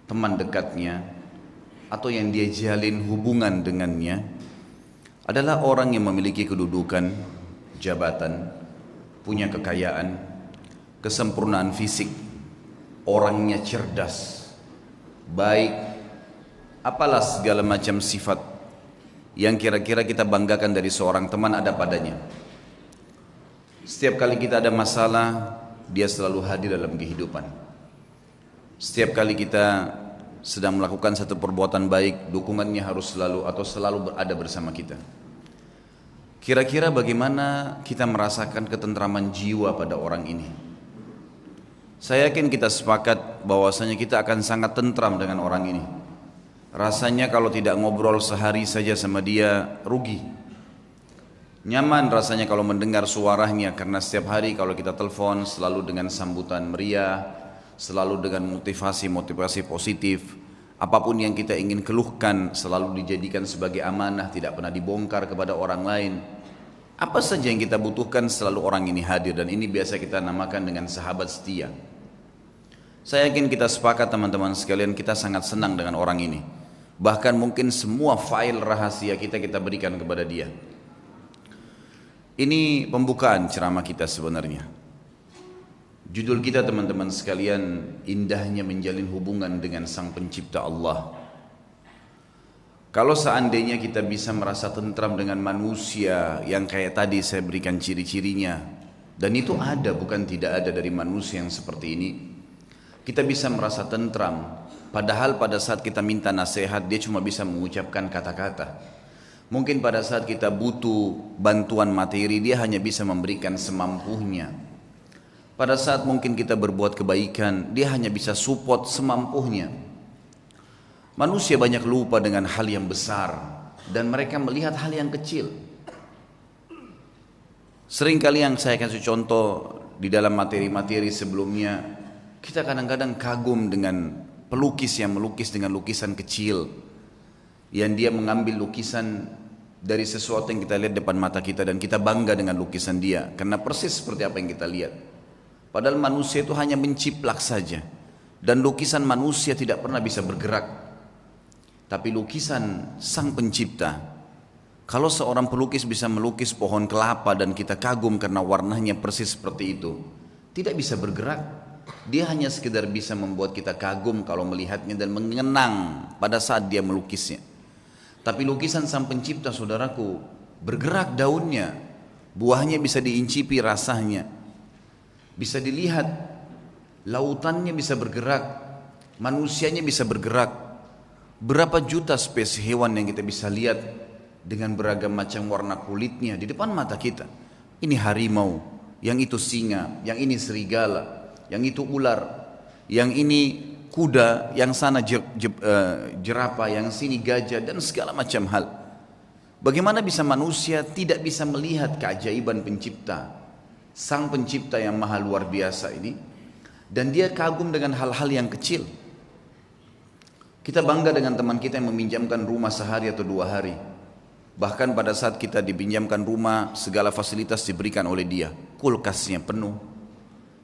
teman dekatnya, atau yang dia jalin hubungan dengannya adalah orang yang memiliki kedudukan, jabatan, punya kekayaan, kesempurnaan fisik, orangnya cerdas, baik, apalah segala macam sifat yang kira-kira kita banggakan dari seorang teman ada padanya. Setiap kali kita ada masalah, dia selalu hadir dalam kehidupan. Setiap kali kita sedang melakukan satu perbuatan baik, dukungannya harus selalu atau selalu berada bersama kita. Kira-kira bagaimana kita merasakan ketentraman jiwa pada orang ini? Saya yakin kita sepakat bahwasanya kita akan sangat tentram dengan orang ini. Rasanya kalau tidak ngobrol sehari saja sama dia rugi. Nyaman rasanya kalau mendengar suaranya, karena setiap hari kalau kita telepon selalu dengan sambutan meriah, selalu dengan motivasi positif. Apapun yang kita ingin keluhkan selalu dijadikan sebagai amanah, tidak pernah dibongkar kepada orang lain. Apa saja yang kita butuhkan selalu orang ini hadir, dan ini biasa kita namakan dengan sahabat setia. Saya yakin kita sepakat teman-teman sekalian, kita sangat senang dengan orang ini. Bahkan mungkin semua file rahasia kita berikan kepada dia. Ini pembukaan ceramah kita sebenarnya. Judul kita teman-teman sekalian, indahnya menjalin hubungan dengan Sang Pencipta Allah. Kalau seandainya kita bisa merasa tentram dengan manusia yang kayak tadi saya berikan ciri-cirinya, dan itu ada, bukan tidak ada dari manusia yang seperti ini, kita bisa merasa tentram. Padahal pada saat kita minta nasihat, dia cuma bisa mengucapkan kata-kata. Mungkin pada saat kita butuh bantuan materi, dia hanya bisa memberikan semampunya. Pada saat mungkin kita berbuat kebaikan, dia hanya bisa support semampunya. Manusia banyak lupa dengan hal yang besar, dan mereka melihat hal yang kecil. Seringkali yang saya kasih contoh di dalam materi-materi sebelumnya, kita kadang-kadang kagum dengan pelukis yang melukis dengan lukisan kecil, yang dia mengambil lukisan dari sesuatu yang kita lihat depan mata kita, dan kita bangga dengan lukisan dia karena persis seperti apa yang kita lihat. Padahal manusia itu hanya menciplak saja, dan lukisan manusia tidak pernah bisa bergerak. Tapi lukisan Sang Pencipta, kalau seorang pelukis bisa melukis pohon kelapa dan kita kagum karena warnanya persis seperti itu, tidak bisa bergerak. Dia hanya sekedar bisa membuat kita kagum kalau melihatnya dan mengenang pada saat dia melukisnya. Tapi lukisan Sang Pencipta, saudaraku, bergerak daunnya, buahnya bisa diincipi rasanya, bisa dilihat, lautannya bisa bergerak, manusianya bisa bergerak. Berapa juta spesies hewan yang kita bisa lihat dengan beragam macam warna kulitnya di depan mata kita. Ini harimau, yang itu singa, yang ini serigala, yang itu ular, yang ini kuda, yang sana jerapah, yang sini gajah, dan segala macam hal. Bagaimana bisa manusia tidak bisa melihat keajaiban Pencipta, Sang Pencipta yang maha luar biasa ini, dan dia kagum dengan hal-hal yang kecil. Kita bangga dengan teman kita yang meminjamkan rumah sehari atau 2 hari. Bahkan pada saat kita dipinjamkan rumah, segala fasilitas diberikan oleh dia. Kulkasnya penuh,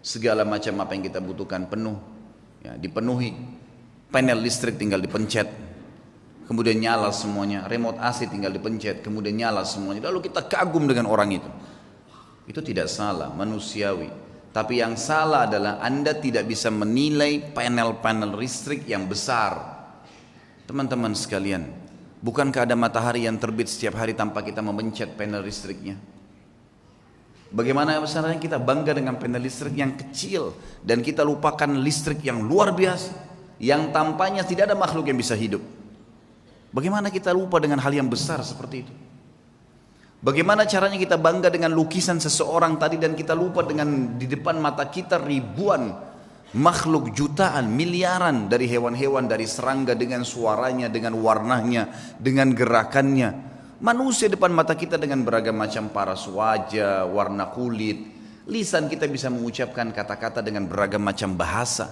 segala macam apa yang kita butuhkan penuh, ya, dipenuhi. Panel listrik tinggal dipencet, kemudian nyala semuanya. Remote AC tinggal dipencet, kemudian nyala semuanya. Lalu kita kagum dengan orang itu. Itu tidak salah, manusiawi. Tapi yang salah adalah Anda tidak bisa menilai panel-panel listrik yang besar. Teman-teman sekalian, bukankah ada matahari yang terbit setiap hari tanpa kita memencet panel listriknya? Bagaimana caranya kita bangga dengan panel listrik yang kecil, dan kita lupakan listrik yang luar biasa, yang tampaknya tidak ada makhluk yang bisa hidup. Bagaimana kita lupa dengan hal yang besar seperti itu? Bagaimana caranya kita bangga dengan lukisan seseorang tadi, dan kita lupa dengan di depan mata kita ribuan makhluk, jutaan, miliaran dari hewan-hewan, dari serangga dengan suaranya, dengan warnanya, dengan gerakannya. Manusia depan mata kita dengan beragam macam paras wajah, warna kulit. Lisan kita bisa mengucapkan kata-kata dengan beragam macam bahasa.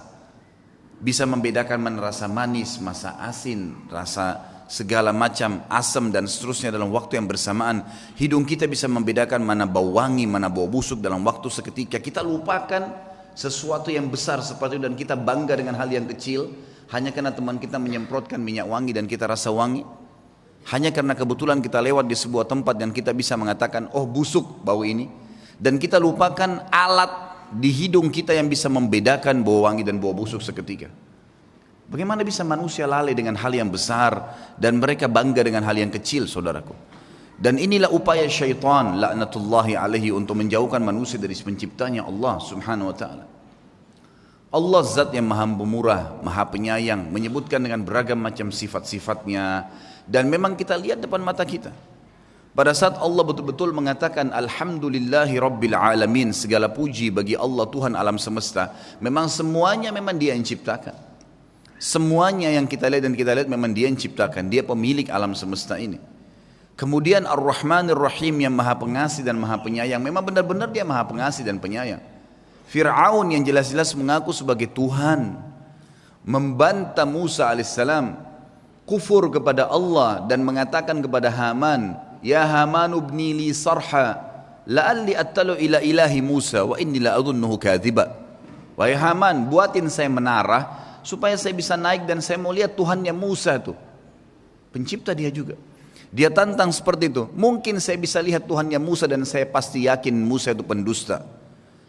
Bisa membedakan mana rasa manis, rasa asin, rasa segala macam asam dan seterusnya dalam waktu yang bersamaan. Hidung kita bisa membedakan mana bau wangi, mana bau busuk dalam waktu seketika. Kita lupakan sesuatu yang besar seperti itu, dan kita bangga dengan hal yang kecil Hanya karena teman kita menyemprotkan minyak wangi dan kita rasa wangi? Hanya karena kebetulan kita lewat di sebuah tempat dan kita bisa mengatakan, oh busuk bau ini. Dan kita lupakan alat di hidung kita yang bisa membedakan bau wangi dan bau busuk seketika. Bagaimana bisa manusia lalai dengan hal yang besar dan mereka bangga dengan hal yang kecil, saudaraku. Dan inilah upaya syaitan laknatullahi alaihi untuk menjauhkan manusia dari penciptanya Allah subhanahu wa ta'ala. Allah zat yang maha pemurah, maha penyayang, menyebutkan dengan beragam macam sifat-sifatnya. Dan memang kita lihat depan mata kita. Pada saat Allah betul-betul mengatakan Alhamdulillahi Rabbil Alamin, segala puji bagi Allah Tuhan alam semesta. Memang semuanya memang Dia yang ciptakan. Semuanya yang kita lihat dan kita lihat memang Dia yang ciptakan. Dia pemilik alam semesta ini. Kemudian Ar-Rahmanir Rahim yang maha pengasih dan maha penyayang. Memang benar-benar Dia maha pengasih dan penyayang. Fir'aun yang jelas-jelas mengaku sebagai Tuhan, membantah Musa alaihissalam, kufur kepada Allah dan mengatakan kepada Haman, ya Haman ibni li sarha la'alli attalu ila ilahi Musa wa inni la adhunnuhu kadhiba. Wahai Haman, buatin saya menara supaya saya bisa naik dan saya mau lihat Tuhannya Musa itu. Pencipta dia juga. Dia tantang seperti itu. Mungkin saya bisa lihat Tuhannya Musa dan saya pasti yakin Musa itu pendusta.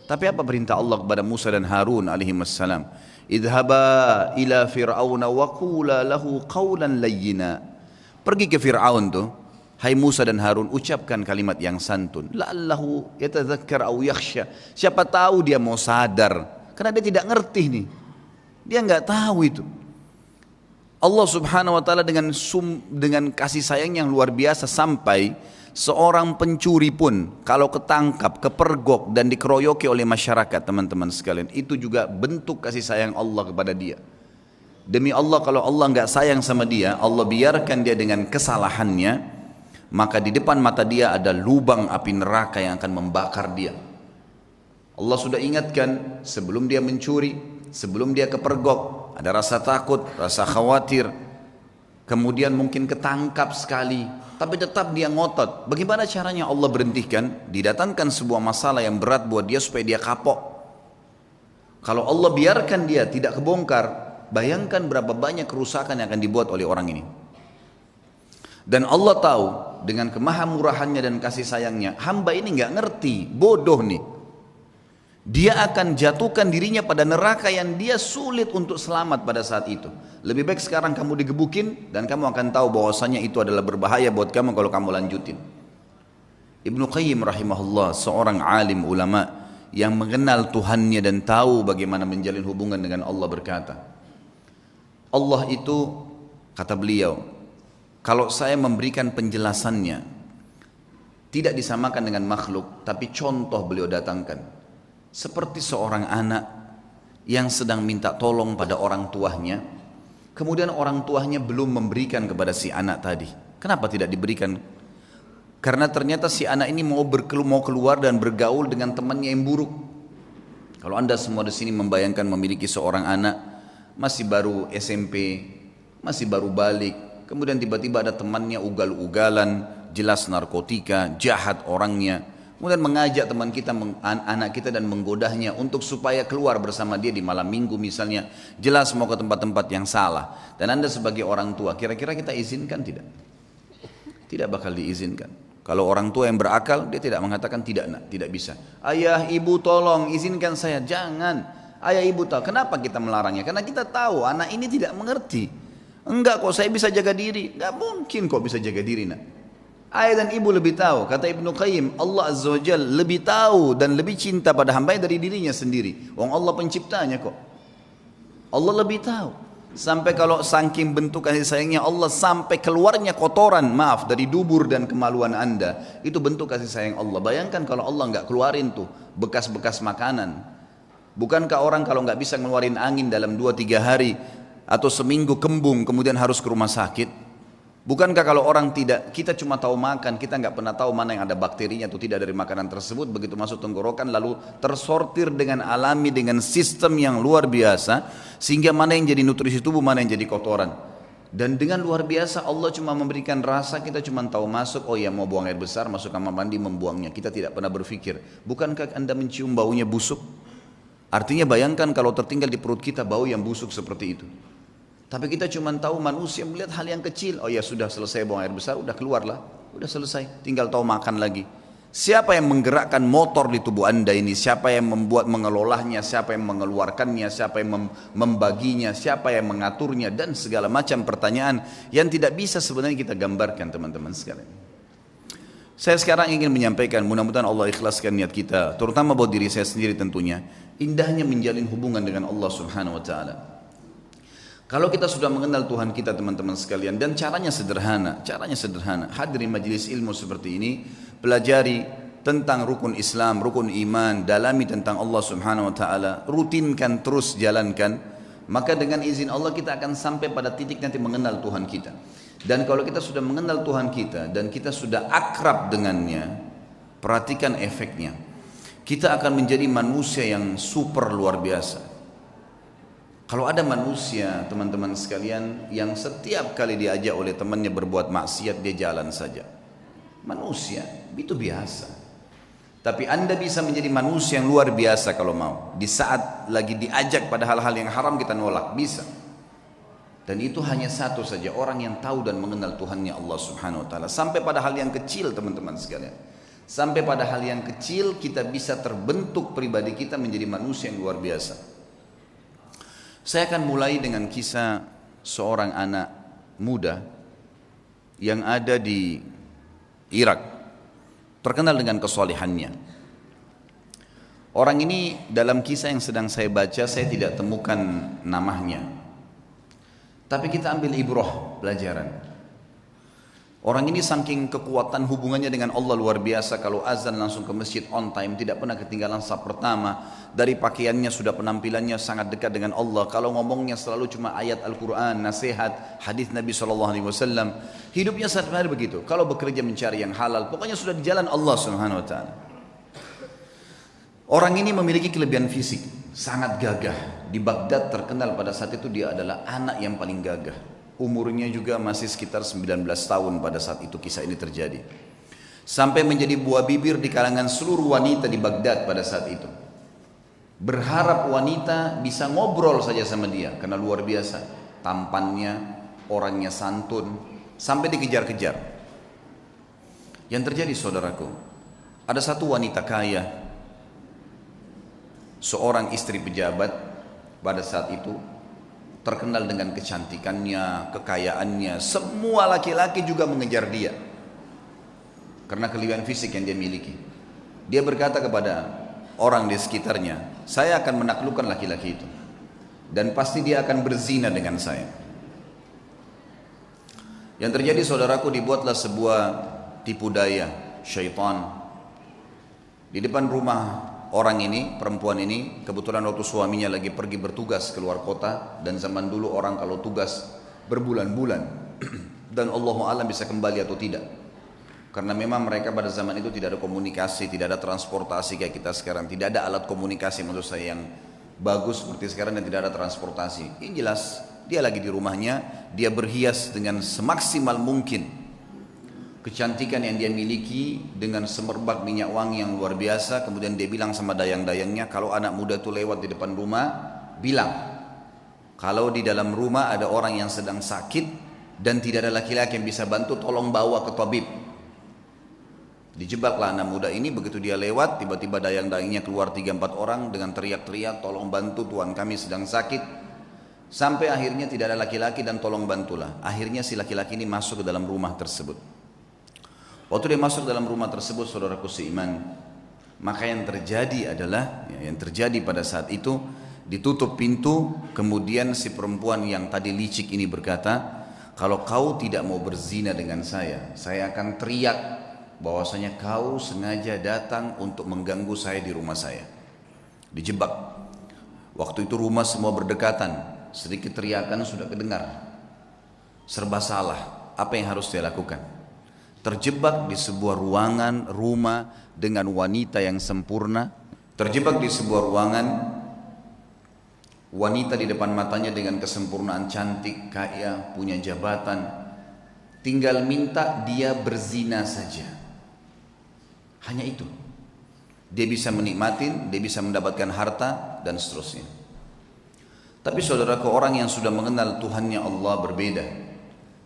Tapi apa perintah Allah kepada Musa dan Harun alaihi wassalam? Idhaba ila fir'auna wa qula lahu qawlan layyina. Pergi ke Fir'aun tuh. Hai Musa dan Harun, ucapkan kalimat yang santun. La'allahu yatadzakkar aw yakhsha. Siapa tahu dia mau sadar. Karena dia tidak ngerti nih. Dia enggak tahu itu. Allah subhanahu wa ta'ala dengan kasih sayang yang luar biasa sampai seorang pencuri pun kalau ketangkap, kepergok dan dikeroyoki oleh masyarakat, teman-teman sekalian, itu juga bentuk kasih sayang Allah kepada dia. Demi Allah, kalau Allah enggak sayang sama dia, Allah biarkan dia dengan kesalahannya, maka di depan mata dia ada lubang api neraka yang akan membakar dia. Allah sudah ingatkan sebelum dia mencuri, sebelum dia kepergok, ada rasa takut, rasa khawatir, kemudian mungkin ketangkap sekali, tapi tetap dia ngotot. Bagaimana caranya Allah berhentikan? Didatangkan sebuah masalah yang berat buat dia supaya dia kapok. Kalau Allah biarkan dia tidak kebongkar, bayangkan berapa banyak kerusakan yang akan dibuat oleh orang ini. Dan Allah tahu dengan kemahamurahannya dan kasih sayangnya, hamba ini nggak ngerti, bodoh nih. Dia akan jatuhkan dirinya pada neraka yang dia sulit untuk selamat pada saat itu. Lebih baik sekarang kamu digebukin dan kamu akan tahu bahwasanya itu adalah berbahaya buat kamu kalau kamu lanjutin. Ibnu Qayyim rahimahullah, seorang alim ulama yang mengenal Tuhannya dan tahu bagaimana menjalin hubungan dengan Allah, berkata, Allah itu, kata beliau, kalau saya memberikan penjelasannya tidak disamakan dengan makhluk, tapi contoh beliau datangkan. Seperti seorang anak yang sedang minta tolong pada orang tuanya, kemudian orang tuanya belum memberikan kepada si anak tadi. Kenapa tidak diberikan? Karena ternyata si anak ini mau keluar dan bergaul dengan temannya yang buruk. Kalau anda semua di sini membayangkan memiliki seorang anak masih baru SMP, masih baru balik, kemudian tiba-tiba ada temannya ugal-ugalan, jelas narkotika, jahat orangnya, kemudian mengajak teman kita, anak kita dan menggodahnya untuk supaya keluar bersama dia di malam minggu misalnya, jelas mau ke tempat-tempat yang salah. Dan anda sebagai orang tua, kira-kira kita izinkan tidak? Tidak bakal diizinkan. Kalau orang tua yang berakal, dia tidak mengatakan tidak nak, tidak bisa. Ayah, ibu tolong izinkan saya, jangan. Ayah, ibu tahu, kenapa kita melarangnya? Karena kita tahu anak ini tidak mengerti. Enggak kok, saya bisa jaga diri. Enggak mungkin kok bisa jaga diri nak. Ayah dan ibu lebih tahu. Kata Ibnu Qayyim, Allah Azza wa Jalla lebih tahu dan lebih cinta pada hamba dari dirinya sendiri. Wong Allah penciptanya kok. Allah lebih tahu. Sampai kalau saking bentuk kasih sayangnya Allah, sampai keluarnya kotoran, maaf, dari dubur dan kemaluan anda, itu bentuk kasih sayang Allah. Bayangkan kalau Allah nggak keluarin tuh bekas-bekas makanan. Bukankah orang kalau nggak bisa ngeluarin angin dalam 2-3 hari atau seminggu kembung kemudian harus ke rumah sakit? Bukankah kalau orang tidak, kita cuma tahu makan, kita nggak pernah tahu mana yang ada bakterinya atau tidak dari makanan tersebut, begitu masuk tenggorokan lalu tersortir dengan alami, dengan sistem yang luar biasa, sehingga mana yang jadi nutrisi tubuh, mana yang jadi kotoran. Dan dengan luar biasa Allah cuma memberikan rasa, kita cuma tahu masuk, oh ya mau buang air besar, masuk kamar mandi membuangnya, kita tidak pernah berpikir, bukankah anda mencium baunya busuk? Artinya bayangkan kalau tertinggal di perut kita bau yang busuk seperti itu. Tapi kita cuma tahu manusia melihat hal yang kecil. Oh ya sudah selesai buang air besar, udah keluarlah, udah selesai. Tinggal tahu makan lagi. Siapa yang menggerakkan motor di tubuh Anda ini? Siapa yang membuat mengelolanya? Siapa yang mengeluarkannya? Siapa yang membaginya? Siapa yang mengaturnya? Dan segala macam pertanyaan yang tidak bisa sebenarnya kita gambarkan, teman-teman sekalian. Saya sekarang ingin menyampaikan, mudah-mudahan Allah ikhlaskan niat kita, terutama buat diri saya sendiri tentunya, indahnya menjalin hubungan dengan Allah Subhanahu wa taala. Kalau kita sudah mengenal Tuhan kita, teman-teman sekalian, dan caranya sederhana, hadiri majelis ilmu seperti ini, pelajari tentang rukun Islam, rukun iman, dalami tentang Allah Subhanahu wa taala, rutinkan terus jalankan, maka dengan izin Allah kita akan sampai pada titik nanti mengenal Tuhan kita. Dan kalau kita sudah mengenal Tuhan kita dan kita sudah akrab dengannya, perhatikan efeknya. Kita akan menjadi manusia yang super luar biasa. Kalau ada manusia, teman-teman sekalian, yang setiap kali diajak oleh temannya berbuat maksiat, dia jalan saja. Manusia, itu biasa. Tapi Anda bisa menjadi manusia yang luar biasa kalau mau. Di saat lagi diajak pada hal-hal yang haram, kita nolak, bisa. Dan itu hanya satu saja, orang yang tahu dan mengenal Tuhannya Allah Subhanahu wa taala. Sampai pada hal yang kecil, teman-teman sekalian. Sampai pada hal yang kecil kita bisa terbentuk pribadi kita menjadi manusia yang luar biasa. Saya akan mulai dengan kisah seorang anak muda yang ada di Irak, terkenal dengan kesalehannya. Orang ini dalam kisah yang sedang saya baca, saya tidak temukan namanya. Tapi kita ambil ibrah, pelajaran. Orang ini saking kekuatan hubungannya dengan Allah luar biasa, kalau azan langsung ke masjid on time, tidak pernah ketinggalan saf pertama. Dari pakaiannya sudah penampilannya sangat dekat dengan Allah. Kalau ngomongnya selalu cuma ayat Al-Quran, nasihat, hadis Nabi SAW. Hidupnya sehari-hari begitu. Kalau bekerja mencari yang halal, pokoknya sudah di jalan Allah Subhanahu wa taala. Orang ini memiliki kelebihan fisik, sangat gagah. Di Baghdad terkenal pada saat itu dia adalah anak yang paling gagah. Umurnya juga masih sekitar 19 tahun pada saat itu kisah ini terjadi. Sampai menjadi buah bibir di kalangan seluruh wanita di Baghdad pada saat itu. Berharap wanita bisa ngobrol saja sama dia karena luar biasa. Tampannya, orangnya santun, sampai dikejar-kejar. Yang terjadi saudaraku, ada satu wanita kaya, seorang istri pejabat pada saat itu, terkenal dengan kecantikannya, kekayaannya. Semua laki-laki juga mengejar dia karena kelebihan fisik yang dia miliki. Dia berkata kepada orang di sekitarnya, saya akan menaklukkan laki-laki itu dan pasti dia akan berzina dengan saya. Yang terjadi saudaraku, dibuatlah sebuah tipu daya syaitan di depan rumah orang ini, perempuan ini. Kebetulan waktu suaminya lagi pergi bertugas keluar kota, dan zaman dulu orang kalau tugas berbulan-bulan dan Allahu a'lam bisa kembali atau tidak, karena memang mereka pada zaman itu tidak ada komunikasi, tidak ada transportasi kayak kita sekarang, tidak ada alat komunikasi menurut saya yang bagus seperti sekarang, dan tidak ada transportasi. Yang jelas dia lagi di rumahnya, dia berhias dengan semaksimal mungkin. Kecantikan yang dia miliki dengan semerbak minyak wangi yang luar biasa. Kemudian dia bilang sama dayang-dayangnya, kalau anak muda itu lewat di depan rumah, bilang kalau di dalam rumah ada orang yang sedang sakit dan tidak ada laki-laki yang bisa bantu, tolong bawa ke tabib. Dijebaklah anak muda ini. Begitu dia lewat, tiba-tiba dayang-dayangnya keluar 3-4 orang dengan teriak-teriak, tolong bantu, tuan kami sedang sakit. Sampai akhirnya tidak ada laki-laki dan tolong bantulah. Akhirnya si laki-laki ini masuk ke dalam rumah tersebut. Waktu dia masuk dalam rumah tersebut, saudaraku seiman, maka yang terjadi adalah, yang terjadi pada saat itu, ditutup pintu. Kemudian si perempuan yang tadi licik ini berkata, kalau kau tidak mau berzina dengan saya akan teriak bahwasanya kau sengaja datang untuk mengganggu saya di rumah saya. Dijebak. Waktu itu rumah semua berdekatan, sedikit teriakan sudah kedengar. Serba salah, apa yang harus dia lakukan? Terjebak di sebuah ruangan rumah dengan wanita yang sempurna. Terjebak di sebuah ruangan, wanita di depan matanya dengan kesempurnaan, cantik, kaya, punya jabatan. Tinggal minta dia berzina saja. Hanya itu. Dia bisa menikmati, dia bisa mendapatkan harta dan seterusnya. Tapi saudaraku, orang yang sudah mengenal Tuhannya Allah berbeda.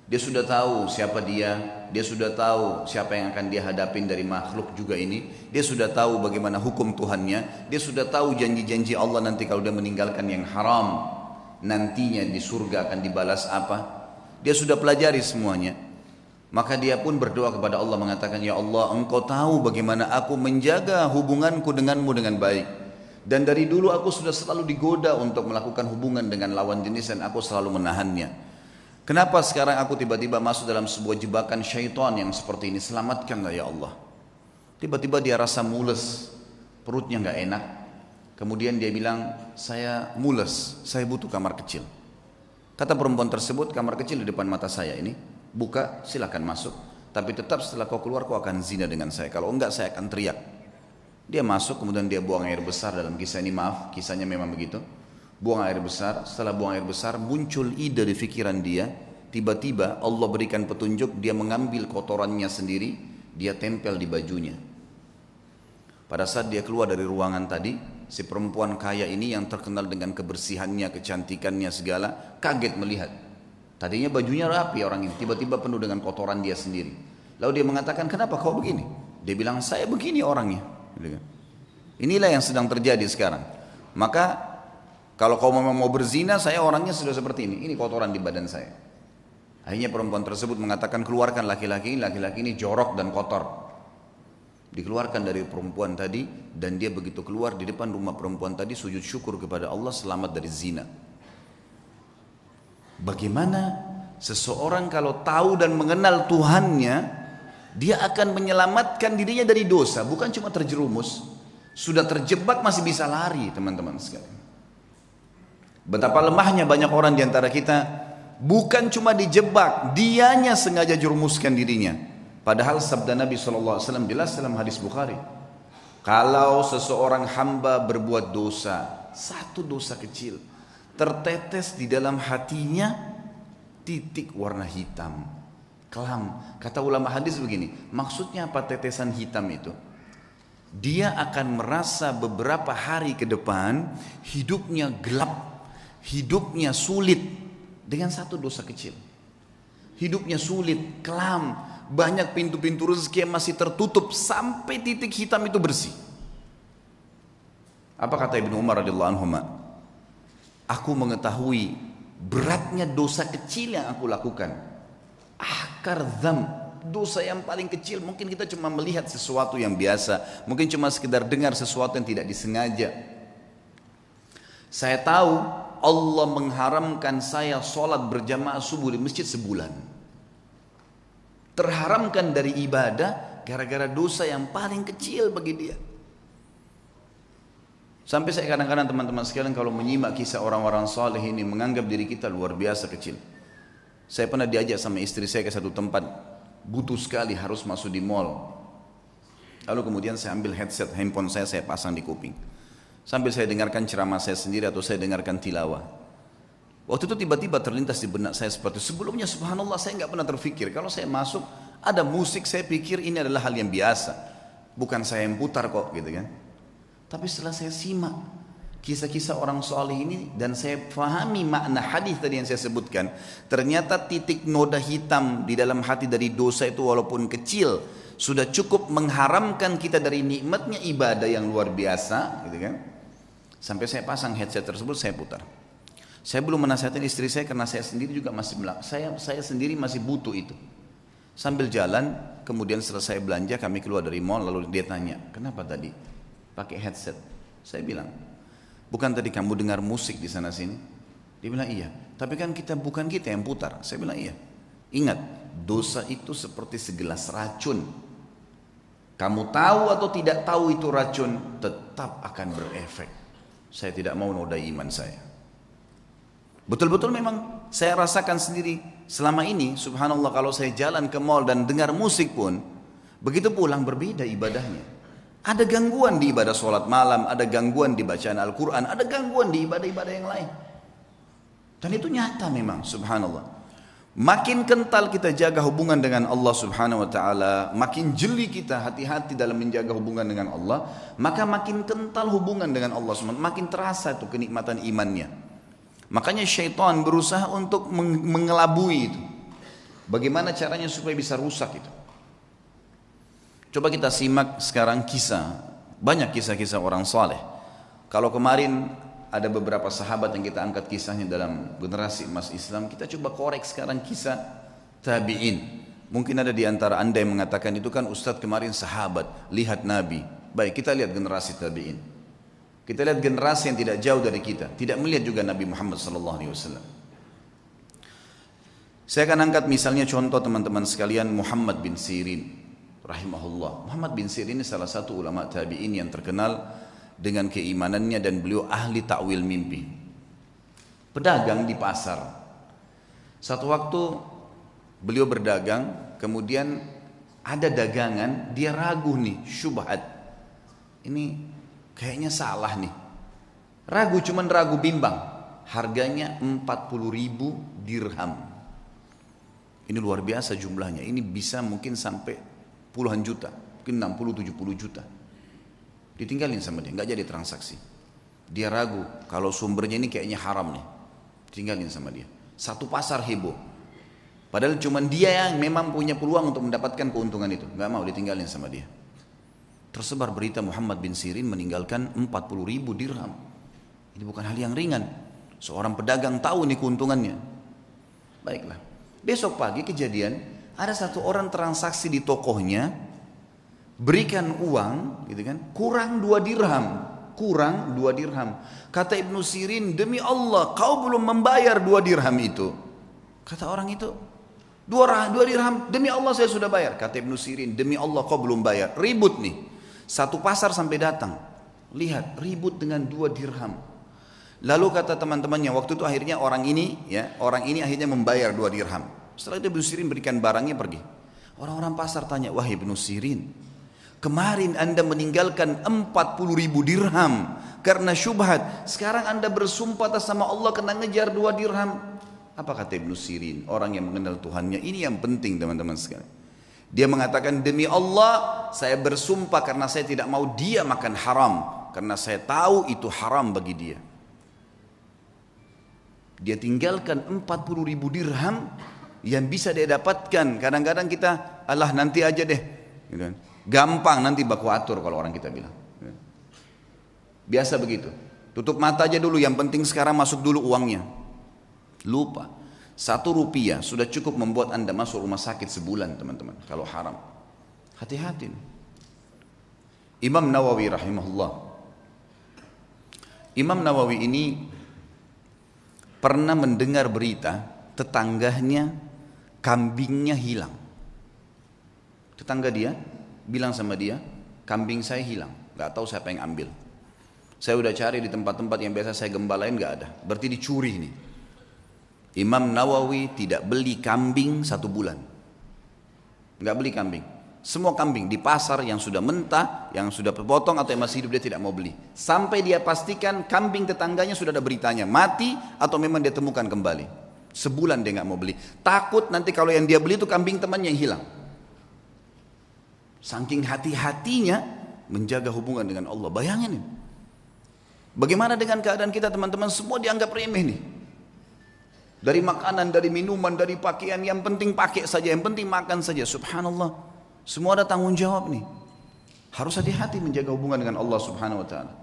Dia sudah tahu siapa dia sudah tahu siapa yang akan dia hadapin dari makhluk juga ini. Dia sudah tahu bagaimana hukum Tuhannya, dia sudah tahu janji-janji Allah nanti kalau dia meninggalkan yang haram, nantinya di surga akan dibalas apa. Dia sudah pelajari semuanya. Maka dia pun berdoa kepada Allah mengatakan, ya Allah, Engkau tahu bagaimana aku menjaga hubunganku denganmu dengan baik. Dan dari dulu aku sudah selalu digoda untuk melakukan hubungan dengan lawan jenis dan aku selalu menahannya. Kenapa sekarang aku tiba-tiba masuk dalam sebuah jebakan syaitan yang seperti ini? Selamatkanlah ya Allah. Tiba-tiba dia rasa mules, perutnya nggak enak. Kemudian dia bilang, saya mules, saya butuh kamar kecil. Kata perempuan tersebut, kamar kecil di depan mata saya ini, buka, silakan masuk. Tapi tetap setelah kau keluar kau akan zina dengan saya. Kalau enggak saya akan teriak. Dia masuk, kemudian dia buang air besar. Dalam kisah ini, maaf, kisahnya memang begitu. Buang air besar, setelah buang air besar muncul ide di pikiran dia. Tiba-tiba Allah berikan petunjuk, dia mengambil kotorannya sendiri, dia tempel di bajunya. Pada saat dia keluar dari ruangan tadi, si perempuan kaya ini yang terkenal dengan kebersihannya, kecantikannya segala, kaget melihat. Tadinya bajunya rapi orang ini, tiba-tiba penuh dengan kotoran dia sendiri. Lalu dia mengatakan, kenapa kau begini? Dia bilang, saya begini orangnya. Inilah yang sedang terjadi sekarang. Maka kalau kau memang mau berzina, saya orangnya sudah seperti ini. Ini kotoran di badan saya. Akhirnya perempuan tersebut mengatakan, keluarkan laki-laki ini jorok dan kotor. Dikeluarkan dari perempuan tadi, dan dia begitu keluar di depan rumah perempuan tadi sujud syukur kepada Allah selamat dari zina. Bagaimana seseorang kalau tahu dan mengenal Tuhannya, dia akan menyelamatkan dirinya dari dosa, bukan cuma terjerumus, sudah terjebak masih bisa lari, teman-teman sekalian. Betapa lemahnya banyak orang di antara kita, bukan cuma dijebak, dianya sengaja jerumuskan dirinya. Padahal sabda Nabi SAW jelas dalam hadis Bukhari, kalau seseorang hamba berbuat dosa, satu dosa kecil, tertetes di dalam hatinya titik warna hitam, kelam. Kata ulama hadis begini, maksudnya apa tetesan hitam itu? Dia akan merasa beberapa hari ke depan hidupnya gelap, hidupnya sulit dengan satu dosa kecil. Hidupnya sulit, kelam, banyak pintu-pintu rezeki yang masih tertutup sampai titik hitam itu bersih. Apa kata Ibnu Umar radhiyallahu anhu? Aku mengetahui beratnya dosa kecil yang aku lakukan. Akar dzam, dosa yang paling kecil, mungkin kita cuma melihat sesuatu yang biasa, mungkin cuma sekedar dengar sesuatu yang tidak disengaja. Saya tahu Allah mengharamkan saya sholat berjamaah subuh di masjid sebulan. Terharamkan dari ibadah gara-gara dosa yang paling kecil bagi dia. Sampai saya kadang-kadang teman-teman sekalian kalau menyimak kisah orang-orang saleh ini menganggap diri kita luar biasa kecil. Saya pernah diajak sama istri saya ke satu tempat, butuh sekali harus masuk di mall. Lalu kemudian saya ambil headset handphone saya pasang di kuping. Sambil saya dengarkan ceramah saya sendiri atau saya dengarkan tilawah. Waktu itu tiba-tiba terlintas di benak saya seperti itu. Sebelumnya subhanallah saya nggak pernah terfikir. Kalau saya masuk ada musik, saya pikir ini adalah hal yang biasa. Bukan saya yang putar kok gitu kan. Tapi setelah saya simak kisah-kisah orang saleh ini dan saya fahami makna hadis tadi yang saya sebutkan, ternyata titik noda hitam di dalam hati dari dosa itu walaupun kecil sudah cukup mengharamkan kita dari nikmatnya ibadah yang luar biasa, gitu kan? Sampai saya pasang headset tersebut, saya putar. Saya belum menasihatkan istri saya karena saya sendiri juga masih saya sendiri masih butuh itu. Sambil jalan, kemudian setelah saya belanja, kami keluar dari mall, lalu dia tanya, kenapa tadi pakai headset? Saya bilang, bukan tadi kamu dengar musik di sana sini? Dia bilang iya, tapi kan bukan kita yang putar. Saya bilang iya. Ingat, dosa itu seperti segelas racun. Kamu tahu atau tidak tahu itu racun, tetap akan berefek. Saya tidak mau nodai iman saya. Betul-betul memang saya rasakan sendiri selama ini, subhanallah, kalau saya jalan ke mall dan dengar musik pun, begitu pulang berbeda ibadahnya. Ada gangguan di ibadah sholat malam, ada gangguan di bacaan Al-Quran, ada gangguan di ibadah-ibadah yang lain. Dan itu nyata memang, subhanallah. Makin kental kita jaga hubungan dengan Allah subhanahu wa ta'ala, makin jeli kita hati-hati dalam menjaga hubungan dengan Allah, maka makin kental hubungan dengan Allah subhanahu wa ta'ala, makin terasa itu kenikmatan imannya. Makanya syaitan berusaha untuk mengelabui itu. Bagaimana caranya supaya bisa rusak itu. Coba kita simak sekarang kisah, banyak kisah-kisah orang saleh. Kalau kemarin ada beberapa sahabat yang kita angkat kisahnya dalam generasi emas Islam, kita coba korek sekarang kisah tabi'in. Mungkin ada di antara anda yang mengatakan itu kan Ustadz kemarin sahabat, lihat Nabi. Baik, kita lihat generasi tabi'in. Kita lihat generasi yang tidak jauh dari kita, tidak melihat juga Nabi Muhammad SAW. Saya akan angkat misalnya contoh teman-teman sekalian Muhammad bin Sirin rahimahullah. Muhammad bin Sirin ini salah satu ulama tabi'in yang terkenal dengan keimanannya dan beliau ahli takwil mimpi. Pedagang di pasar. Satu waktu beliau berdagang, kemudian ada dagangan, dia ragu nih, syubhat. Ini kayaknya salah nih. Ragu, cuman ragu bimbang. Harganya 40.000 dirham. Ini luar biasa jumlahnya. Ini bisa mungkin sampai puluhan juta, mungkin 60-70 juta. Ditinggalin sama dia, nggak jadi transaksi. Dia ragu, kalau sumbernya ini kayaknya haram nih. Tinggalin sama dia. Satu pasar heboh. Padahal cuma dia yang memang punya peluang untuk mendapatkan keuntungan itu. Nggak mau, ditinggalin sama dia. Tersebar berita Muhammad bin Sirin meninggalkan 40.000 dirham. Ini bukan hal yang ringan. Seorang pedagang tahu nih keuntungannya. Baiklah. Besok pagi kejadian, ada satu orang transaksi di tokohnya, berikan uang, gitu kan, kurang 2 dirham. Kurang 2 dirham. Kata Ibnu Sirin, demi Allah, kau belum membayar 2 dirham itu. Kata orang itu, 2 dirham, demi Allah saya sudah bayar. Kata Ibnu Sirin, demi Allah kau belum bayar. Ribut nih. Satu pasar sampai datang. Lihat, ribut dengan 2 dirham. Lalu kata teman-temannya, waktu itu akhirnya orang ini akhirnya membayar 2 dirham. Setelah itu Ibnu Sirin berikan barangnya pergi. Orang-orang pasar tanya, wahai Ibnu Sirin, kemarin anda meninggalkan 40.000 dirham karena syubhat. Sekarang anda bersumpah atas nama Allah kena ngejar 2 dirham. Apa kata Ibnu Sirin? Orang yang mengenal Tuhannya. Ini yang penting teman-teman sekalian. Dia mengatakan, demi Allah saya bersumpah karena saya tidak mau dia makan haram. Karena saya tahu itu haram bagi dia. Dia tinggalkan 40.000 dirham yang bisa dia dapatkan. Kadang-kadang kita, alah nanti aja deh. Gampang nanti baku atur kalau orang kita bilang. Biasa begitu. Tutup mata aja dulu, yang penting sekarang masuk dulu uangnya. Lupa. 1 rupiah sudah cukup membuat anda masuk rumah sakit sebulan teman-teman. Kalau haram. Hati-hati. Imam Nawawi rahimahullah. Imam Nawawi ini pernah mendengar berita tetangganya kambingnya hilang. Tetangga dia bilang sama dia, kambing saya hilang, gak tahu siapa yang ambil. Saya udah cari di tempat-tempat yang biasa saya gembalain gak ada, berarti dicuri nih. Imam Nawawi tidak beli kambing 1 bulan. Gak beli kambing. Semua kambing di pasar yang sudah mentah, yang sudah potong atau yang masih hidup dia tidak mau beli. Sampai dia pastikan kambing tetangganya sudah ada beritanya, mati atau memang dia temukan kembali. Sebulan dia gak mau beli. Takut nanti kalau yang dia beli itu kambing temannya yang hilang. Saking hati-hatinya menjaga hubungan dengan Allah. Bayangin ini. Bagaimana dengan keadaan kita teman-teman? Semua dianggap remeh nih. Dari makanan, dari minuman, dari pakaian, yang penting pakai saja, yang penting makan saja. Subhanallah. Semua ada tanggung jawab nih. Harus hati-hati menjaga hubungan dengan Allah Subhanahu wa taala.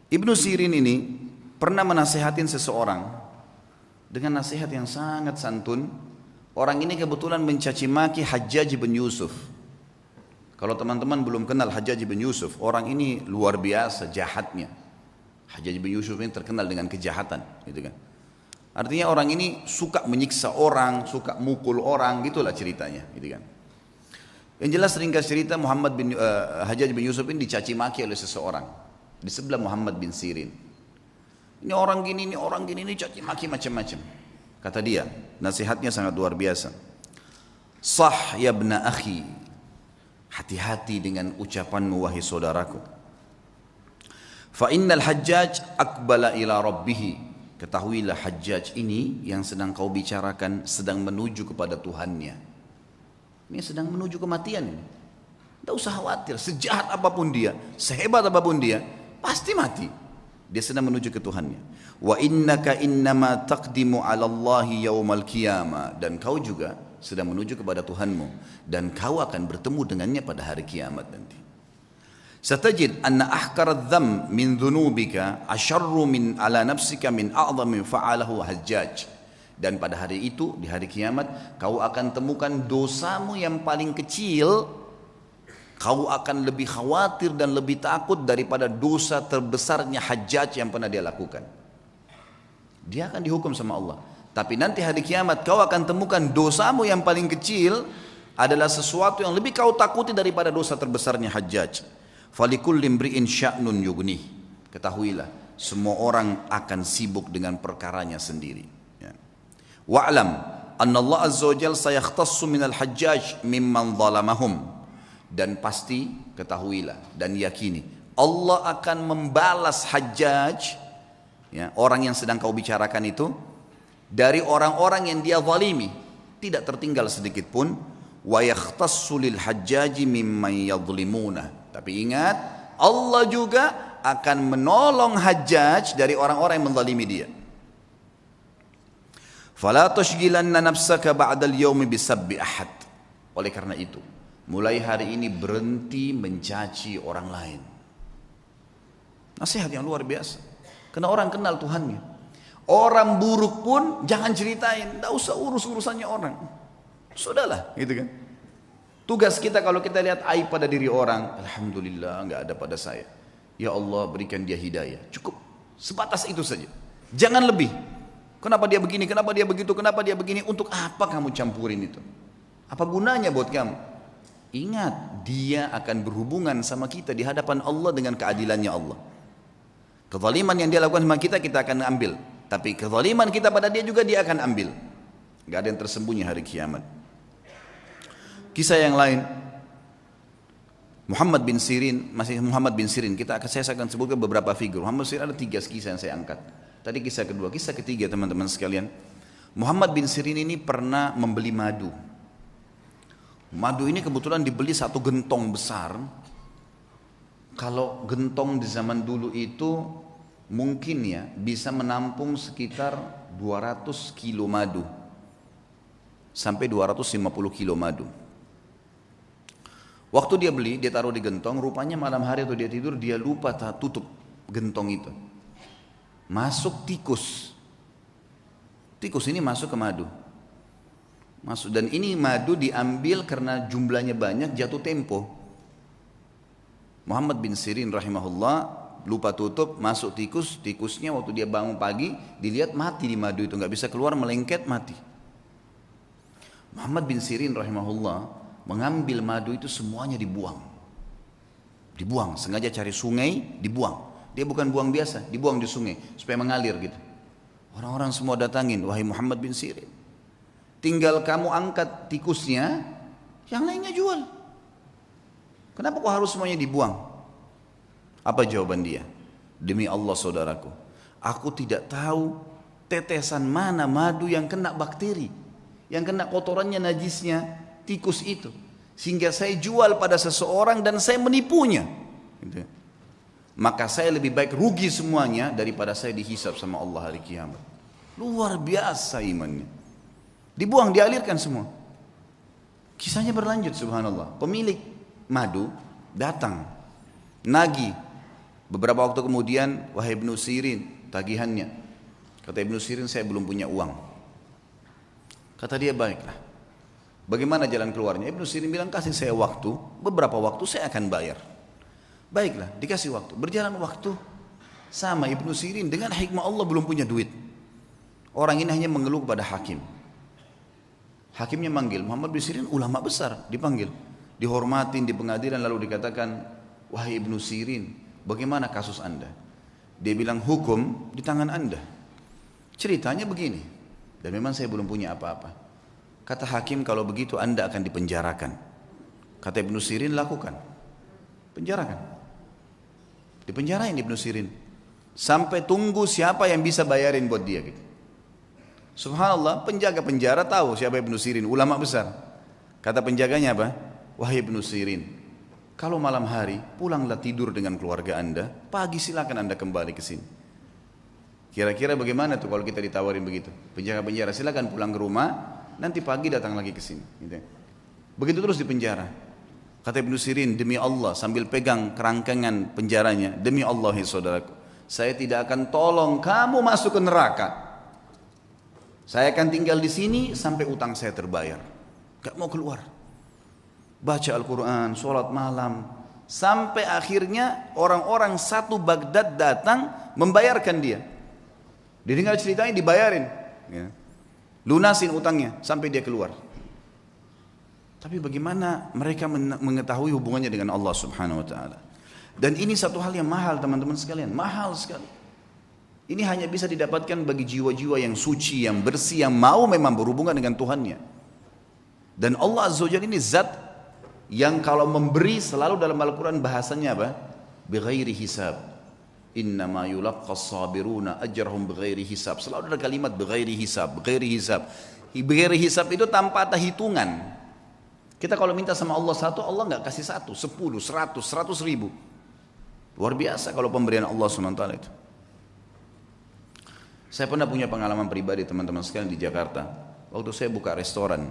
Ibnu Sirin ini pernah menasehatin seseorang dengan nasihat yang sangat santun. Orang ini kebetulan mencaci maki Hajjaj bin Yusuf. Kalau teman-teman belum kenal Hajjaj bin Yusuf, orang ini luar biasa jahatnya. Hajjaj bin Yusuf ini terkenal dengan kejahatan, gitu kan. Artinya orang ini suka menyiksa orang, suka mukul orang, gitulah ceritanya, gitu kan. Yang jelas ringkas cerita Hajjaj bin Yusuf ini dicaci maki oleh seseorang di sebelah Muhammad bin Sirin. Ini orang gini, ini caci maki macam-macam. Kata dia, nasihatnya sangat luar biasa. Sah ya ibna akhi, hati-hati dengan ucapanmu wahai saudaraku. Fa innal Hajjaj aqbala ila rabbih. Ketahuilah Hajjaj ini yang sedang kau bicarakan sedang menuju kepada Tuhannya. Ini sedang menuju kematian ini. Tidak usah khawatir, sejahat apapun dia, sehebat apapun dia, pasti mati. Dia sedang menuju ke Tuhannya. Wa innaka innama taqdimu 'ala Allahi yaumal qiyamah, dan kau juga sedang menuju kepada Tuhanmu dan kau akan bertemu dengannya pada hari kiamat nanti. Satajid anna ahqara dzam min dzunubika asyarru min ala nafsika min a'dhami fa'alahu Hajjaj. Dan pada hari itu, di hari kiamat, kau akan temukan dosamu yang paling kecil, kau akan lebih khawatir dan lebih takut daripada dosa terbesarnya Hajjaj yang pernah dia lakukan. Dia akan dihukum sama Allah. Tapi nanti hari kiamat kau akan temukan dosamu yang paling kecil adalah sesuatu yang lebih kau takuti daripada dosa terbesarnya Hajjaj. Falikulli imri'in sya'nun yughni. Ketahuilah, semua orang akan sibuk dengan perkaranya sendiri. Ya. Wa'lam anna Allah azza wa jalla sayakhtassu minal Hajjaj mimman zalamahum. Dan pasti ketahuilah dan yakini Allah akan membalas Hajjaj, ya, orang yang sedang kau bicarakan itu, dari orang-orang yang dia zalimi, tidak tertinggal sedikit pun. Wa yakhtassu lil hajjaji mimman yadhlimuna. Tapi ingat, Allah juga akan menolong Hajjaj dari orang-orang yang menzalimi dia. Fala tushghilanna nafsaka ba'dal yaumi bisabbi ahad. Oleh karena itu, mulai hari ini berhenti mencaci orang lain. Nasihat yang luar biasa. Karena orang kenal Tuhannya. Orang buruk pun jangan ceritain, tidak usah urus urusannya orang. Sudahlah, gitu kan. Tugas kita kalau kita lihat aib pada diri orang, alhamdulillah nggak ada pada saya. Ya Allah berikan dia hidayah. Cukup sebatas itu saja. Jangan lebih. Kenapa dia begini? Kenapa dia begitu? Kenapa dia begini? Untuk apa kamu campurin itu? Apa gunanya buat kamu? Ingat, dia akan berhubungan sama kita di hadapan Allah dengan keadilannya Allah. Kezaliman yang dia lakukan sama kita, kita akan ambil. Tapi kezaliman kita pada dia juga dia akan ambil. Gak ada yang tersembunyi hari kiamat. Kisah yang lain, Muhammad bin Sirin, saya akan sebutkan beberapa figur. Muhammad bin Sirin ada 3 kisah yang saya angkat. Tadi kisah kedua, kisah ketiga teman-teman sekalian. Muhammad bin Sirin ini pernah membeli madu. Madu ini kebetulan dibeli 1 gentong besar. Kalau gentong di zaman dulu itu mungkin ya bisa menampung sekitar 200 kilo madu sampai 250 kilo madu. Waktu dia beli, dia taruh di gentong, rupanya malam hari atau dia tidur, dia lupa tutup gentong itu. Masuk tikus. Tikus ini masuk ke madu. Masuk, dan ini madu diambil karena jumlahnya banyak, jatuh tempo. Muhammad bin Sirin rahimahullah lupa tutup, masuk tikus. Tikusnya waktu dia bangun pagi dilihat mati di madu itu, nggak bisa keluar, melengket mati. Muhammad bin Sirin rahimahullah mengambil madu itu semuanya dibuang. Dibuang, sengaja cari sungai, dibuang. Dia bukan buang biasa, dibuang di sungai supaya mengalir gitu. Orang-orang semua datangin, wahai Muhammad bin Sirin, tinggal kamu angkat tikusnya, yang lainnya jual. Kenapa kok harus semuanya dibuang? Apa jawaban dia? Demi Allah saudaraku, aku tidak tahu tetesan mana madu yang kena bakteri, yang kena kotorannya, najisnya tikus itu, sehingga saya jual pada seseorang dan saya menipunya gitu. Maka saya lebih baik rugi semuanya daripada saya dihisab sama Allah hari kiamat. Luar biasa imannya. Dibuang, dialirkan semua. Kisahnya berlanjut, subhanallah. Pemilik madu datang nagih. Beberapa waktu kemudian, wahai Ibnu Sirin, tagihannya. Kata Ibnu Sirin, saya belum punya uang. Kata dia, baiklah, bagaimana jalan keluarnya? Ibnu Sirin bilang, kasih saya waktu, beberapa waktu saya akan bayar. Baiklah, dikasih waktu. Berjalan waktu, sama Ibnu Sirin dengan hikmah Allah belum punya duit. Orang ini hanya mengeluh kepada hakim. Hakimnya manggil, Muhammad bin Sirin ulama besar, dipanggil, dihormatin di pengadilan, lalu dikatakan, wahai Ibnu Sirin, bagaimana kasus anda? Dia bilang, hukum di tangan anda. Ceritanya begini, dan memang saya belum punya apa-apa. Kata hakim, kalau begitu anda akan dipenjarakan. Kata Ibnu Sirin, lakukan, penjarakan. Dipenjarain Ibnu Sirin sampai tunggu siapa yang bisa bayarin buat dia gitu. Subhanallah, penjaga penjara tahu siapa Ibnu Sirin, ulama besar. Kata penjaganya apa? Wahai Ibnu Sirin, kalau malam hari pulanglah tidur dengan keluarga anda, pagi silakan anda kembali ke sini. Kira-kira bagaimana tuh kalau kita ditawarin begitu? Penjara-penjara silakan pulang ke rumah, nanti pagi datang lagi ke sini. Gitu. Begitu terus di penjara. Kata Ibnu Sirin, demi Allah sambil pegang kerangkangan penjaranya, demi Allah ya saudaraku, saya tidak akan tolong kamu masuk ke neraka. Saya akan tinggal di sini sampai utang saya terbayar. Gak mau keluar. Baca Al-Quran, sholat malam, sampai akhirnya orang-orang satu Baghdad datang membayarkan dia. Didengar ceritanya dibayarin, ya. Lunasin utangnya sampai dia keluar. Tapi bagaimana mereka mengetahui hubungannya dengan Allah Subhanahu Wa Taala? Dan ini satu hal yang mahal teman-teman sekalian, mahal sekali. Ini hanya bisa didapatkan bagi jiwa-jiwa yang suci, yang bersih, yang mau memang berhubungan dengan Tuhannya. Dan Allah Azza wa Jalla ini zat yang kalau memberi selalu dalam Al-Quran bahasanya apa? Bighairi hisab. Innama yulaqqas sabiruna ajrahum bighairi hisab. Selalu ada kalimat bighairi hisab, bighairi hisab. Bighairi hisab itu tanpa ada hitungan. Kita kalau minta sama Allah satu, Allah nggak kasih satu, 10, 100, 100 ribu. Luar biasa kalau pemberian Allah SWT itu. Saya pernah punya pengalaman pribadi teman-teman sekalian di Jakarta. Waktu saya buka restoran.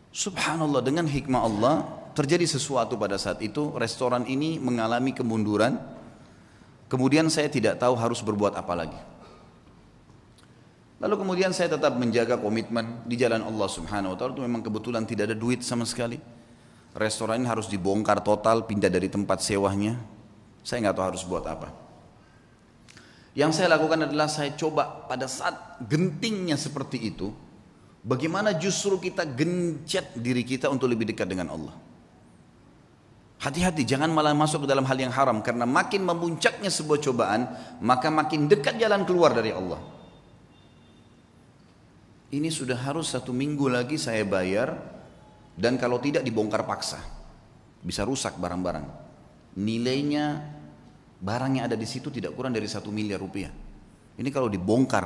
Subhanallah, dengan hikmah Allah terjadi sesuatu pada saat itu. Restoran ini mengalami kemunduran. Kemudian saya tidak tahu harus berbuat apa lagi. Lalu kemudian saya tetap menjaga komitmen di jalan Allah Subhanahu Wa Taala. Itu memang kebetulan tidak ada duit sama sekali. Restoran ini harus dibongkar total, pindah dari tempat sewanya. Saya nggak tahu harus buat apa. Yang saya lakukan adalah saya coba pada saat gentingnya seperti itu, bagaimana justru kita gencet diri kita untuk lebih dekat dengan Allah. Hati-hati, jangan malah masuk ke dalam hal yang haram, karena makin memuncaknya sebuah cobaan, maka makin dekat jalan keluar dari Allah. Ini sudah harus 1 minggu lagi saya bayar, dan kalau tidak dibongkar paksa, bisa rusak barang-barang. Nilainya barang yang ada di situ tidak kurang dari 1 miliar rupiah. Ini kalau dibongkar,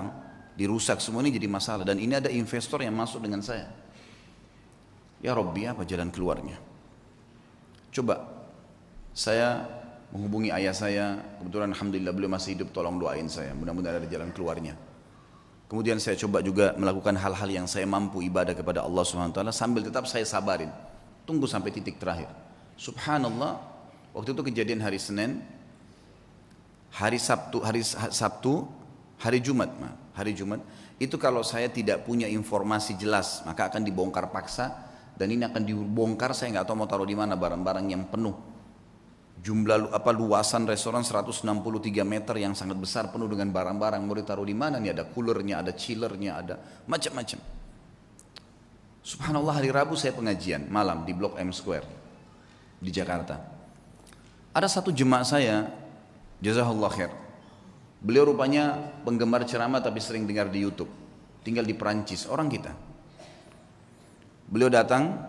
dirusak semua ini jadi masalah, dan ini ada investor yang masuk dengan saya. Ya Rabbi, apa jalan keluarnya? Coba saya menghubungi ayah saya, kebetulan alhamdulillah beliau masih hidup, tolong doain saya, mudah-mudahan ada jalan keluarnya. Kemudian saya coba juga melakukan hal-hal yang saya mampu, ibadah kepada Allah SWT, sambil tetap saya sabarin, tunggu sampai titik terakhir. Subhanallah, waktu itu kejadian hari Senin, hari Jumat, itu kalau saya tidak punya informasi jelas, maka akan dibongkar paksa. Dan ini akan dibongkar, saya nggak tahu mau taruh di mana barang-barang yang penuh. Jumlah luasan restoran 163 meter yang sangat besar, penuh dengan barang-barang. Mau ditaruh di mana nih? Ada coolernya, ada chillernya, ada macam-macam. Subhanallah, hari Rabu saya pengajian malam di Blok M Square di Jakarta. Ada satu jemaah saya, jazakallah khair. Beliau rupanya penggemar ceramah tapi sering dengar di YouTube. Tinggal di Perancis, orang kita. Beliau datang,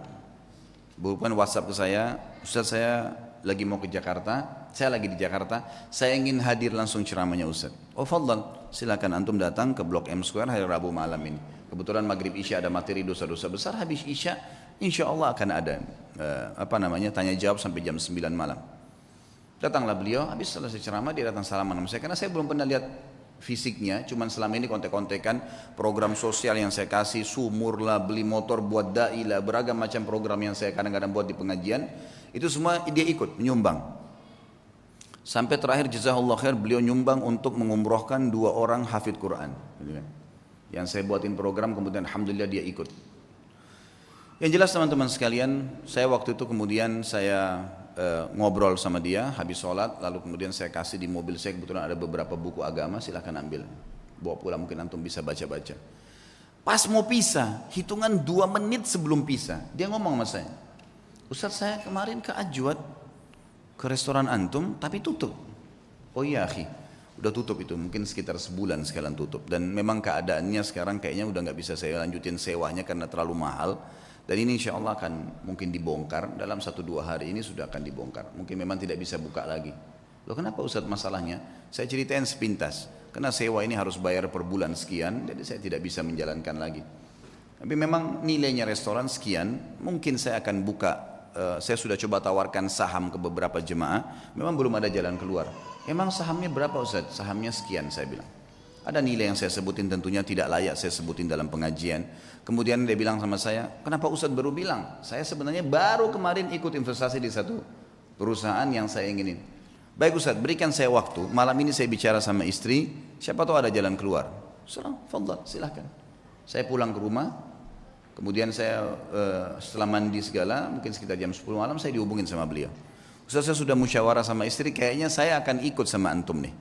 bukan WhatsApp ke saya, Ustaz saya lagi mau ke Jakarta, saya lagi di Jakarta, saya ingin hadir langsung ceramahnya Ustaz. Oh fadlan, silakan antum datang ke Blok M Square hari Rabu malam ini. Kebetulan maghrib Isya ada materi dosa-dosa besar, habis Isya insya Allah akan ada tanya jawab sampai jam 9 malam. Datanglah beliau, habis selesai ceramah dia datang salaman sama saya, karena saya belum pernah lihat fisiknya, cuman selama ini kontek-kontekan program sosial yang saya kasih, sumur lah, beli motor buat dai lah, beragam macam program yang saya kadang-kadang buat di pengajian, itu semua dia ikut menyumbang. Sampai terakhir jazakallah khair, beliau nyumbang untuk mengumrohkan 2 orang hafidh Quran. Yang saya buatin program, kemudian alhamdulillah dia ikut. Yang jelas teman-teman sekalian, saya waktu itu kemudian saya ngobrol sama dia habis sholat, lalu kemudian saya kasih di mobil saya, kebetulan ada beberapa buku agama, silahkan ambil, bawa pulang, mungkin antum bisa baca-baca. Pas mau pisah, hitungan 2 menit sebelum pisah, dia ngomong sama saya, Ustaz saya kemarin ke Ajwad, ke restoran antum, tapi tutup. Oh iya akhi, udah tutup itu, mungkin sekitar sebulan sekalian tutup, dan memang keadaannya sekarang kayaknya udah gak bisa saya lanjutin sewanya karena terlalu mahal. Dan ini insya Allah akan mungkin dibongkar, dalam 1-2 hari ini sudah akan dibongkar. Mungkin memang tidak bisa buka lagi. Loh kenapa Ustaz masalahnya? Saya ceritain sepintas. Karena sewa ini harus bayar per bulan sekian, jadi saya tidak bisa menjalankan lagi. Tapi memang nilainya restoran sekian, mungkin saya akan buka. Saya sudah coba tawarkan saham ke beberapa jemaah, memang belum ada jalan keluar. Emang sahamnya berapa Ustaz? Sahamnya sekian saya bilang. Ada nilai yang saya sebutin tentunya tidak layak saya sebutin dalam pengajian. Kemudian dia bilang sama saya, kenapa Ustadz baru bilang? Saya sebenarnya baru kemarin ikut investasi di satu perusahaan yang saya inginin. Baik Ustadz, berikan saya waktu. Malam ini saya bicara sama istri, siapa tahu ada jalan keluar. Fadhal, silahkan. Saya pulang ke rumah, kemudian saya setelah mandi segala, mungkin sekitar jam 10 malam saya dihubungin sama beliau. Ustadz, saya sudah musyawarah sama istri, kayaknya saya akan ikut sama antum nih.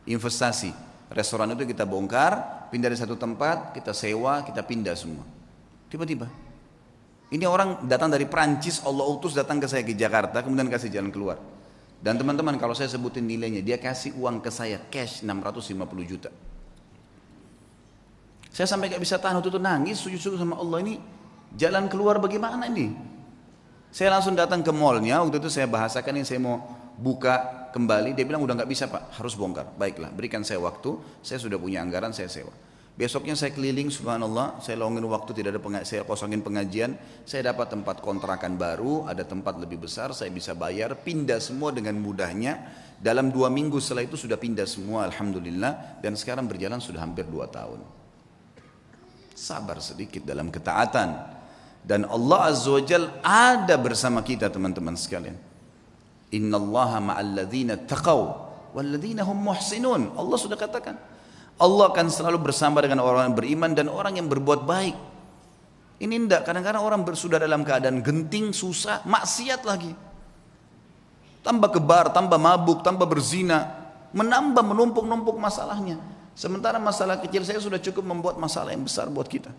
Investasi. Restoran itu kita bongkar, pindah dari satu tempat, kita sewa, kita pindah semua. Tiba-tiba. Ini orang datang dari Perancis, Allah utus datang ke saya ke Jakarta, kemudian kasih jalan keluar. Dan teman-teman kalau saya sebutin nilainya, dia kasih uang ke saya cash 650 juta. Saya sampai gak bisa tahan, waktu itu nangis, sujud-sujud sama Allah, ini jalan keluar bagaimana ini? Saya langsung datang ke mallnya, waktu itu saya bahasakan ini saya mau buka kembali, dia bilang udah nggak bisa Pak, harus bongkar. Baiklah, berikan saya waktu, saya sudah punya anggaran, saya sewa. Besoknya saya keliling, subhanallah, saya lowongin waktu, tidak ada saya kosongin pengajian, saya dapat tempat kontrakan baru, ada tempat lebih besar, saya bisa bayar, pindah semua dengan mudahnya. Dalam 2 minggu setelah itu sudah pindah semua, alhamdulillah, dan sekarang berjalan sudah hampir 2 tahun. Sabar sedikit dalam ketaatan, dan Allah Azza wa Jal ada bersama kita teman-teman sekalian. Innallaha ma'al ladzina taqaw wal ladzina hum muhsinun. Allah sudah katakan, Allah akan selalu bersama dengan orang yang beriman dan orang yang berbuat baik. Ini enggak, kadang-kadang orang sudah dalam keadaan genting, susah, maksiat lagi. Tambah kebar, tambah mabuk, tambah berzina, menambah menumpuk-numpuk masalahnya. Sementara masalah kecil saya sudah cukup membuat masalah yang besar buat kita.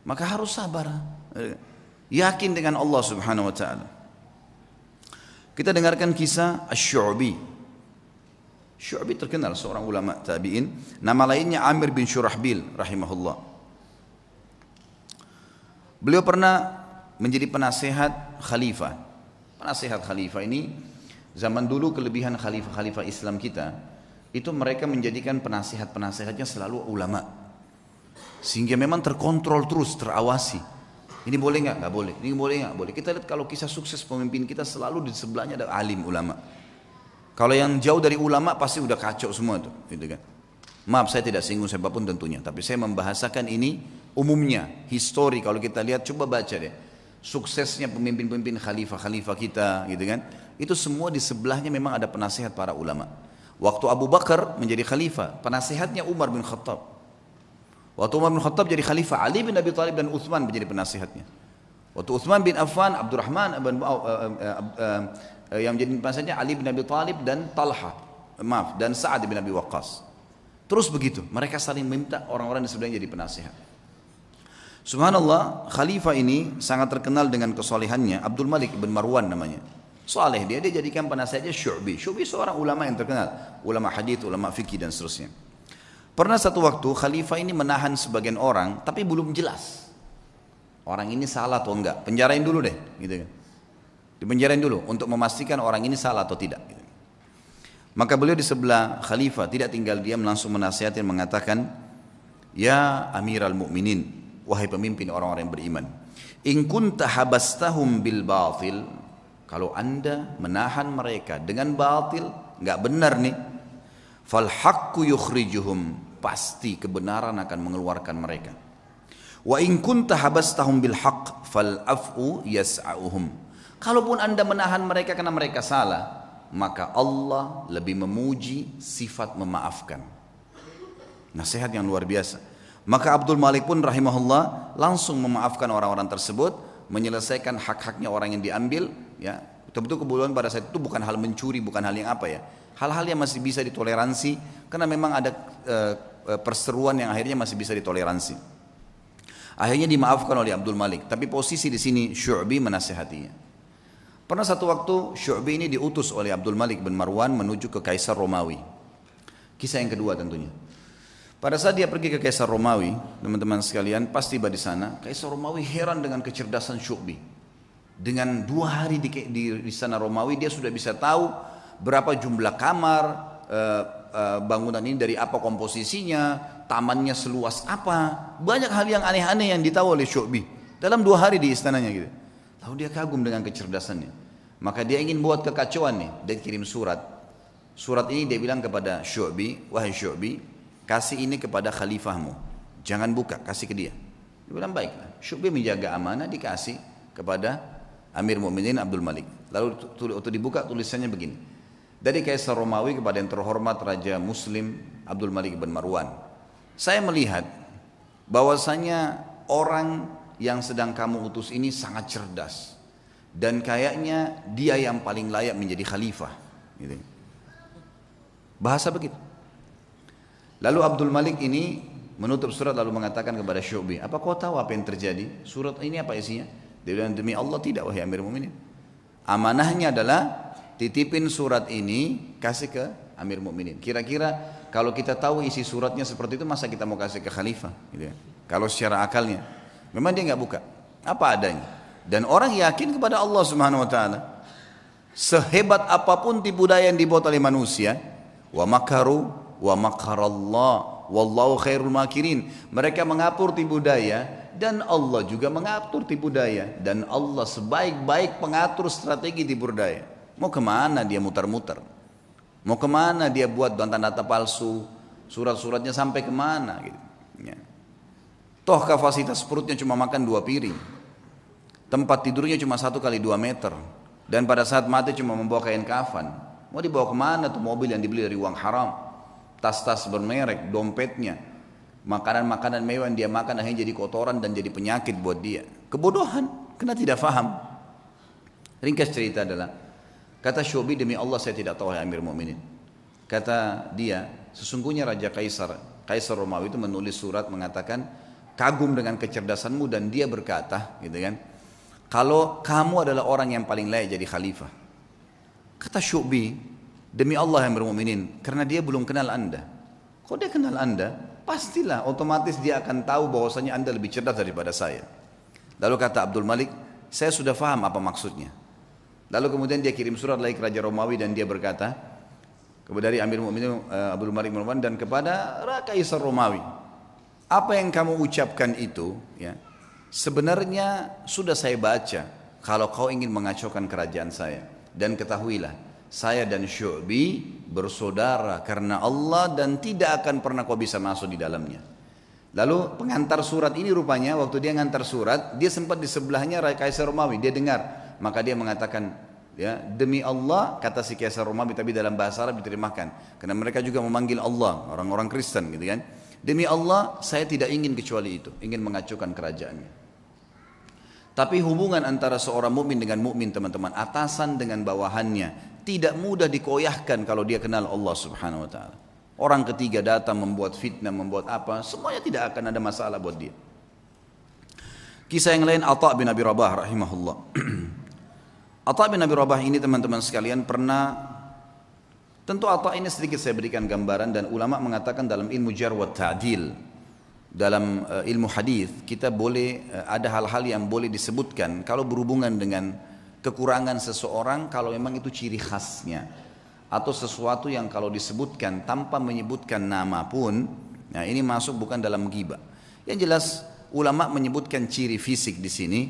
Maka harus sabar. Yakin dengan Allah Subhanahu wa taala. Kita dengarkan kisah Asy-Syu'bi. Syu'bi terkenal seorang ulama tabi'in, nama lainnya Amir bin Syurahbil rahimahullah. Beliau pernah menjadi penasehat khalifah. Penasehat khalifah ini zaman dulu kelebihan khalifah-khalifah Islam kita, itu mereka menjadikan penasehat-penasehatnya selalu ulama. Sehingga memang terkontrol terus, terawasi. Ini boleh nggak? Nggak boleh. Ini boleh nggak? Boleh. Kita lihat kalau kisah sukses pemimpin kita selalu di sebelahnya ada alim ulama. Kalau yang jauh dari ulama pasti udah kacau semua tuh, gitu kan. Maaf saya tidak singgung siapapun tentunya, tapi saya membahasakan ini umumnya, histori. Kalau kita lihat coba baca deh, suksesnya pemimpin-pemimpin khalifah-khalifah kita, gitu kan. Itu semua di sebelahnya memang ada penasihat para ulama. Waktu Abu Bakar menjadi khalifah, penasihatnya Umar bin Khattab. Waktu Umar bin Khattab jadi khalifah, Ali bin Abi Thalib dan Uthman menjadi penasihatnya. Waktu Uthman bin Affan, Abdurrahman yang menjadi penasihatnya Ali bin Abi Thalib dan dan Sa'ad bin Abi Waqqas. Terus begitu, mereka saling minta orang-orang di sebelahnya jadi penasihat. Subhanallah, khalifah ini sangat terkenal dengan kesolehannya. Abdul Malik bin Marwan namanya. Saleh dia jadikan penasihatnya Syu'bi. Syu'bi seorang ulama yang terkenal, ulama hadits, ulama fikih dan seterusnya. Pernah satu waktu khalifah ini menahan sebagian orang, tapi belum jelas orang ini salah atau enggak. Penjarain dulu deh, gitu kan. Dipenjarain dulu untuk memastikan orang ini salah atau tidak. Gitu. Maka beliau di sebelah khalifah tidak tinggal diam, langsung menasihatin mengatakan, ya Amiral Mukminin, wahai pemimpin orang-orang yang beriman, in kunta habastahum bil batil, kalau anda menahan mereka dengan batil, enggak benar nih, fal haqqu yukhrijuhum, pasti kebenaran akan mengeluarkan mereka. Wa in kunta habastahum bil haqq fal af'u yas'auhum, kalaupun anda menahan mereka karena mereka salah, maka Allah lebih memuji sifat memaafkan. Nasihat yang luar biasa. Maka Abdul Malik pun rahimahullah langsung memaafkan orang-orang tersebut, menyelesaikan hak-haknya orang yang diambil, ya. Betul-betul kebutuhan pada saat itu bukan hal mencuri, bukan hal yang apa ya, hal-hal yang masih bisa ditoleransi karena memang ada perseruan yang akhirnya masih bisa ditoleransi. Akhirnya dimaafkan oleh Abdul Malik, tapi posisi di sini Syu'bi menasihatinya. Pernah satu waktu Syu'bi ini diutus oleh Abdul Malik bin Marwan menuju ke Kaisar Romawi. Kisah yang kedua tentunya. Pada saat dia pergi ke Kaisar Romawi, teman-teman sekalian, pas tiba di sana, Kaisar Romawi heran dengan kecerdasan Syu'bi. Dengan 2 hari di sana Romawi, dia sudah bisa tahu berapa jumlah kamar, bangunan ini dari apa komposisinya, tamannya seluas apa, banyak hal yang aneh-aneh yang ditahu oleh Syu'bi dalam 2 hari di istananya gitu. Lalu dia kagum dengan kecerdasannya, maka dia ingin buat kekacauan nih, dia kirim surat. Surat ini dia bilang kepada Syu'bi, wahai Syu'bi, kasih ini kepada khalifahmu, jangan buka, kasih ke dia. Dia bilang baiklah. Syu'bi menjaga amanah, dikasih kepada Amir Mu'minin Abdul Malik. Lalu waktu dibuka tulisannya begini, dari Kaisar Romawi kepada yang terhormat Raja Muslim Abdul Malik bin Marwan, saya melihat bahwasanya orang yang sedang kamu utus ini sangat cerdas dan kayaknya dia yang paling layak menjadi khalifah gitu. Bahasa begitu. Lalu Abdul Malik ini menutup surat lalu mengatakan kepada Syu'bi, apa kau tahu apa yang terjadi? Surat ini apa isinya? Dia bilang, demi Allah tidak wahai Amir Mu'minin. Amanahnya adalah titipin surat ini kasih ke Amir Mu'minin. Kira-kira kalau kita tahu isi suratnya seperti itu, masa kita mau kasih ke khalifah gitu ya? Kalau secara akalnya memang dia nggak buka apa adanya. Dan orang yakin kepada Allah Subhanahu wa taala. Sehebat apapun tipu daya yang dibuat oleh manusia, wa makaru wa makarallah wallahu khairul makirin. Mereka mengatur tipu daya dan Allah juga mengatur tipu daya, dan Allah sebaik-baik pengatur strategi tipu daya. Mau kemana dia muter-muter? Mau kemana dia buat data-data palsu? Surat-suratnya sampai kemana gitu ya. Toh kapasitas perutnya cuma makan 2 piring, tempat tidurnya cuma 1 kali 2 meter, dan pada saat mati cuma membawa kain kafan. Mau dibawa kemana tuh mobil yang dibeli dari uang haram, tas-tas bermerek, dompetnya, makanan-makanan mewah yang dia makan akhirnya jadi kotoran dan jadi penyakit buat dia. Kebodohan, karena tidak faham. Ringkas cerita adalah, kata Syu'bi, demi Allah saya tidak tahu ya Amir Mu'minin. Kata dia, sesungguhnya Raja Kaisar Romawi itu menulis surat mengatakan kagum dengan kecerdasanmu, dan dia berkata gitu kan, kalau kamu adalah orang yang paling layak jadi khalifah. Kata Syu'bi, demi Allah yang bermukminin, karena dia belum kenal anda. Kalau dia kenal anda, pastilah otomatis dia akan tahu bahwasanya anda lebih cerdas daripada saya. Lalu kata Abdul Malik, saya sudah faham apa maksudnya. Lalu kemudian dia kirim surat lagi ke Raja Romawi, dan dia berkata kepada dari Amir Mu'minin Abdul Malik bin Marwan dan kepada Kaisar Romawi, apa yang kamu ucapkan itu ya, sebenarnya sudah saya baca kalau kau ingin mengacaukan kerajaan saya. Dan ketahuilah, saya dan Syu'bi bersaudara karena Allah dan tidak akan pernah kau bisa masuk di dalamnya. Lalu pengantar surat ini rupanya waktu dia ngantar surat, dia sempat di sebelahnya Kaisar Romawi, dia dengar. Maka dia mengatakan, ya demi Allah, kata si Kaisar Romawi, tapi dalam bahasa Arab diterjemahkan, karena mereka juga memanggil Allah, orang-orang Kristen gitu kan. Demi Allah, saya tidak ingin kecuali itu, ingin mengacaukan kerajaannya. Tapi hubungan antara seorang mukmin dengan mukmin, teman-teman, atasan dengan bawahannya, tidak mudah dikoyahkan kalau dia kenal Allah Subhanahu wa taala. Orang ketiga datang membuat fitnah, membuat apa, semuanya tidak akan ada masalah buat dia. Kisah yang lain, Atha bin Abi Rabah rahimahullah. Atha bin Abi Rabah ini teman-teman sekalian pernah, tentu Atha ini sedikit saya berikan gambaran, dan ulama mengatakan dalam ilmu jarh wa ta'dil, dalam ilmu hadis kita boleh ada hal-hal yang boleh disebutkan kalau berhubungan dengan kekurangan seseorang, kalau memang itu ciri khasnya, atau sesuatu yang kalau disebutkan tanpa menyebutkan nama pun, nah ini masuk bukan dalam ghibah. Yang jelas ulama menyebutkan ciri fisik di sini,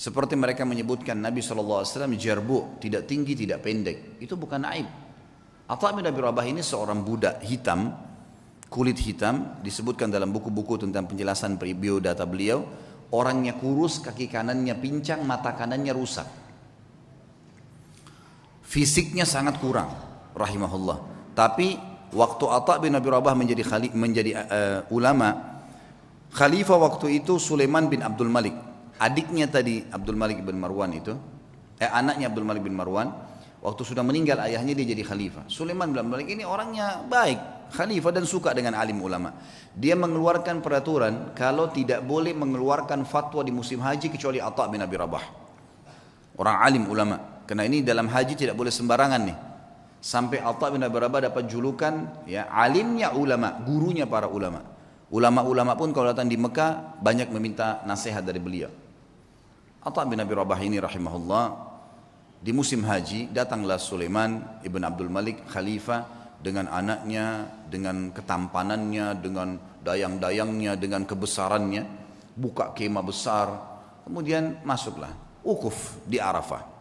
seperti mereka menyebutkan Nabi SAW jarbu, tidak tinggi tidak pendek, itu bukan aib. Atha bin Abi Rabah ini seorang budak hitam, kulit hitam, disebutkan dalam buku-buku tentang penjelasan biodata beliau, orangnya kurus, kaki kanannya pincang, mata kanannya rusak. Fisiknya sangat kurang, rahimahullah. Tapi waktu Atha bin Abi Rabah menjadi ulama, khalifah waktu itu Sulaiman bin Abdul Malik, adiknya tadi Abdul Malik bin Marwan itu, anaknya Abdul Malik bin Marwan. Waktu sudah meninggal ayahnya, dia jadi khalifah. Sulaiman bin Abdul Malik ini orangnya baik, khalifah dan suka dengan alim ulama. Dia mengeluarkan peraturan kalau tidak boleh mengeluarkan fatwa di musim haji kecuali Atha bin Abi Rabah, orang alim ulama. Karena ini dalam haji tidak boleh sembarangan nih. Sampai Atha bin Abi Rabah dapat julukan ya alimnya ulama, gurunya para ulama. Ulama-ulama pun kalau datang di Mekah banyak meminta nasihat dari beliau. Atha bin Abi Rabah ini rahimahullah, di musim haji datanglah Sulaiman ibn Abdul Malik khalifah dengan anaknya, dengan ketampanannya, dengan dayang-dayangnya, dengan kebesarannya, buka kemah besar, kemudian masuklah wukuf di Arafah.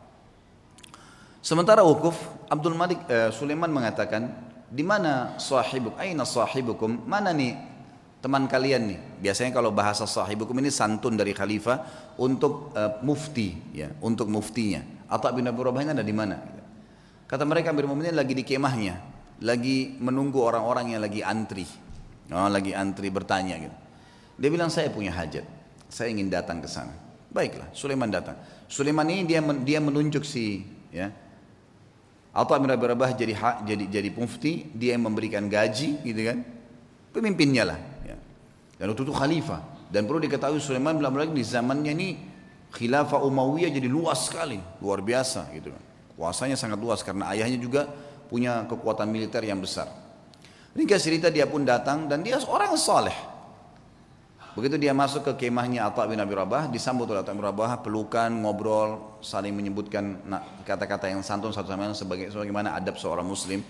Sementara wukuf, Sulaiman mengatakan, di mana sahibuk, aina sahibukum, mana nih teman kalian nih. Biasanya kalau bahasa sahibukum ini santun dari khalifah untuk mufti, ya, untuk muftinya. Atha bin Abi Rabah ini ada di mana? Kata mereka Amirul Mukminin lagi di kemahnya, lagi menunggu orang-orang yang lagi antri, lagi antri bertanya gitu. Dia bilang saya punya hajat, saya ingin datang ke sana. Baiklah, Sulaiman datang. Sulaiman ini dia menunjuk si, ya, Atha bin Abi Rabah jadi mufti, dia yang memberikan gaji, gitu kan? Pemimpinnya lah. Ya. Dan itu khalifah. Dan perlu diketahui Sulaiman belum lagi di zamannya ini khilafah Umayyah jadi luas sekali, luar biasa, gitu kan? Kuasanya sangat luas karena ayahnya juga punya kekuatan militer yang besar. Ringkas cerita dia pun datang dan dia seorang saleh. Begitu dia masuk ke kemahnya Atha bin Abi Rabah, disambut oleh Atha bin Abi Rabah, pelukan, ngobrol, saling menyebutkan kata-kata yang santun satu sama lain sebagaimana adab seorang muslim.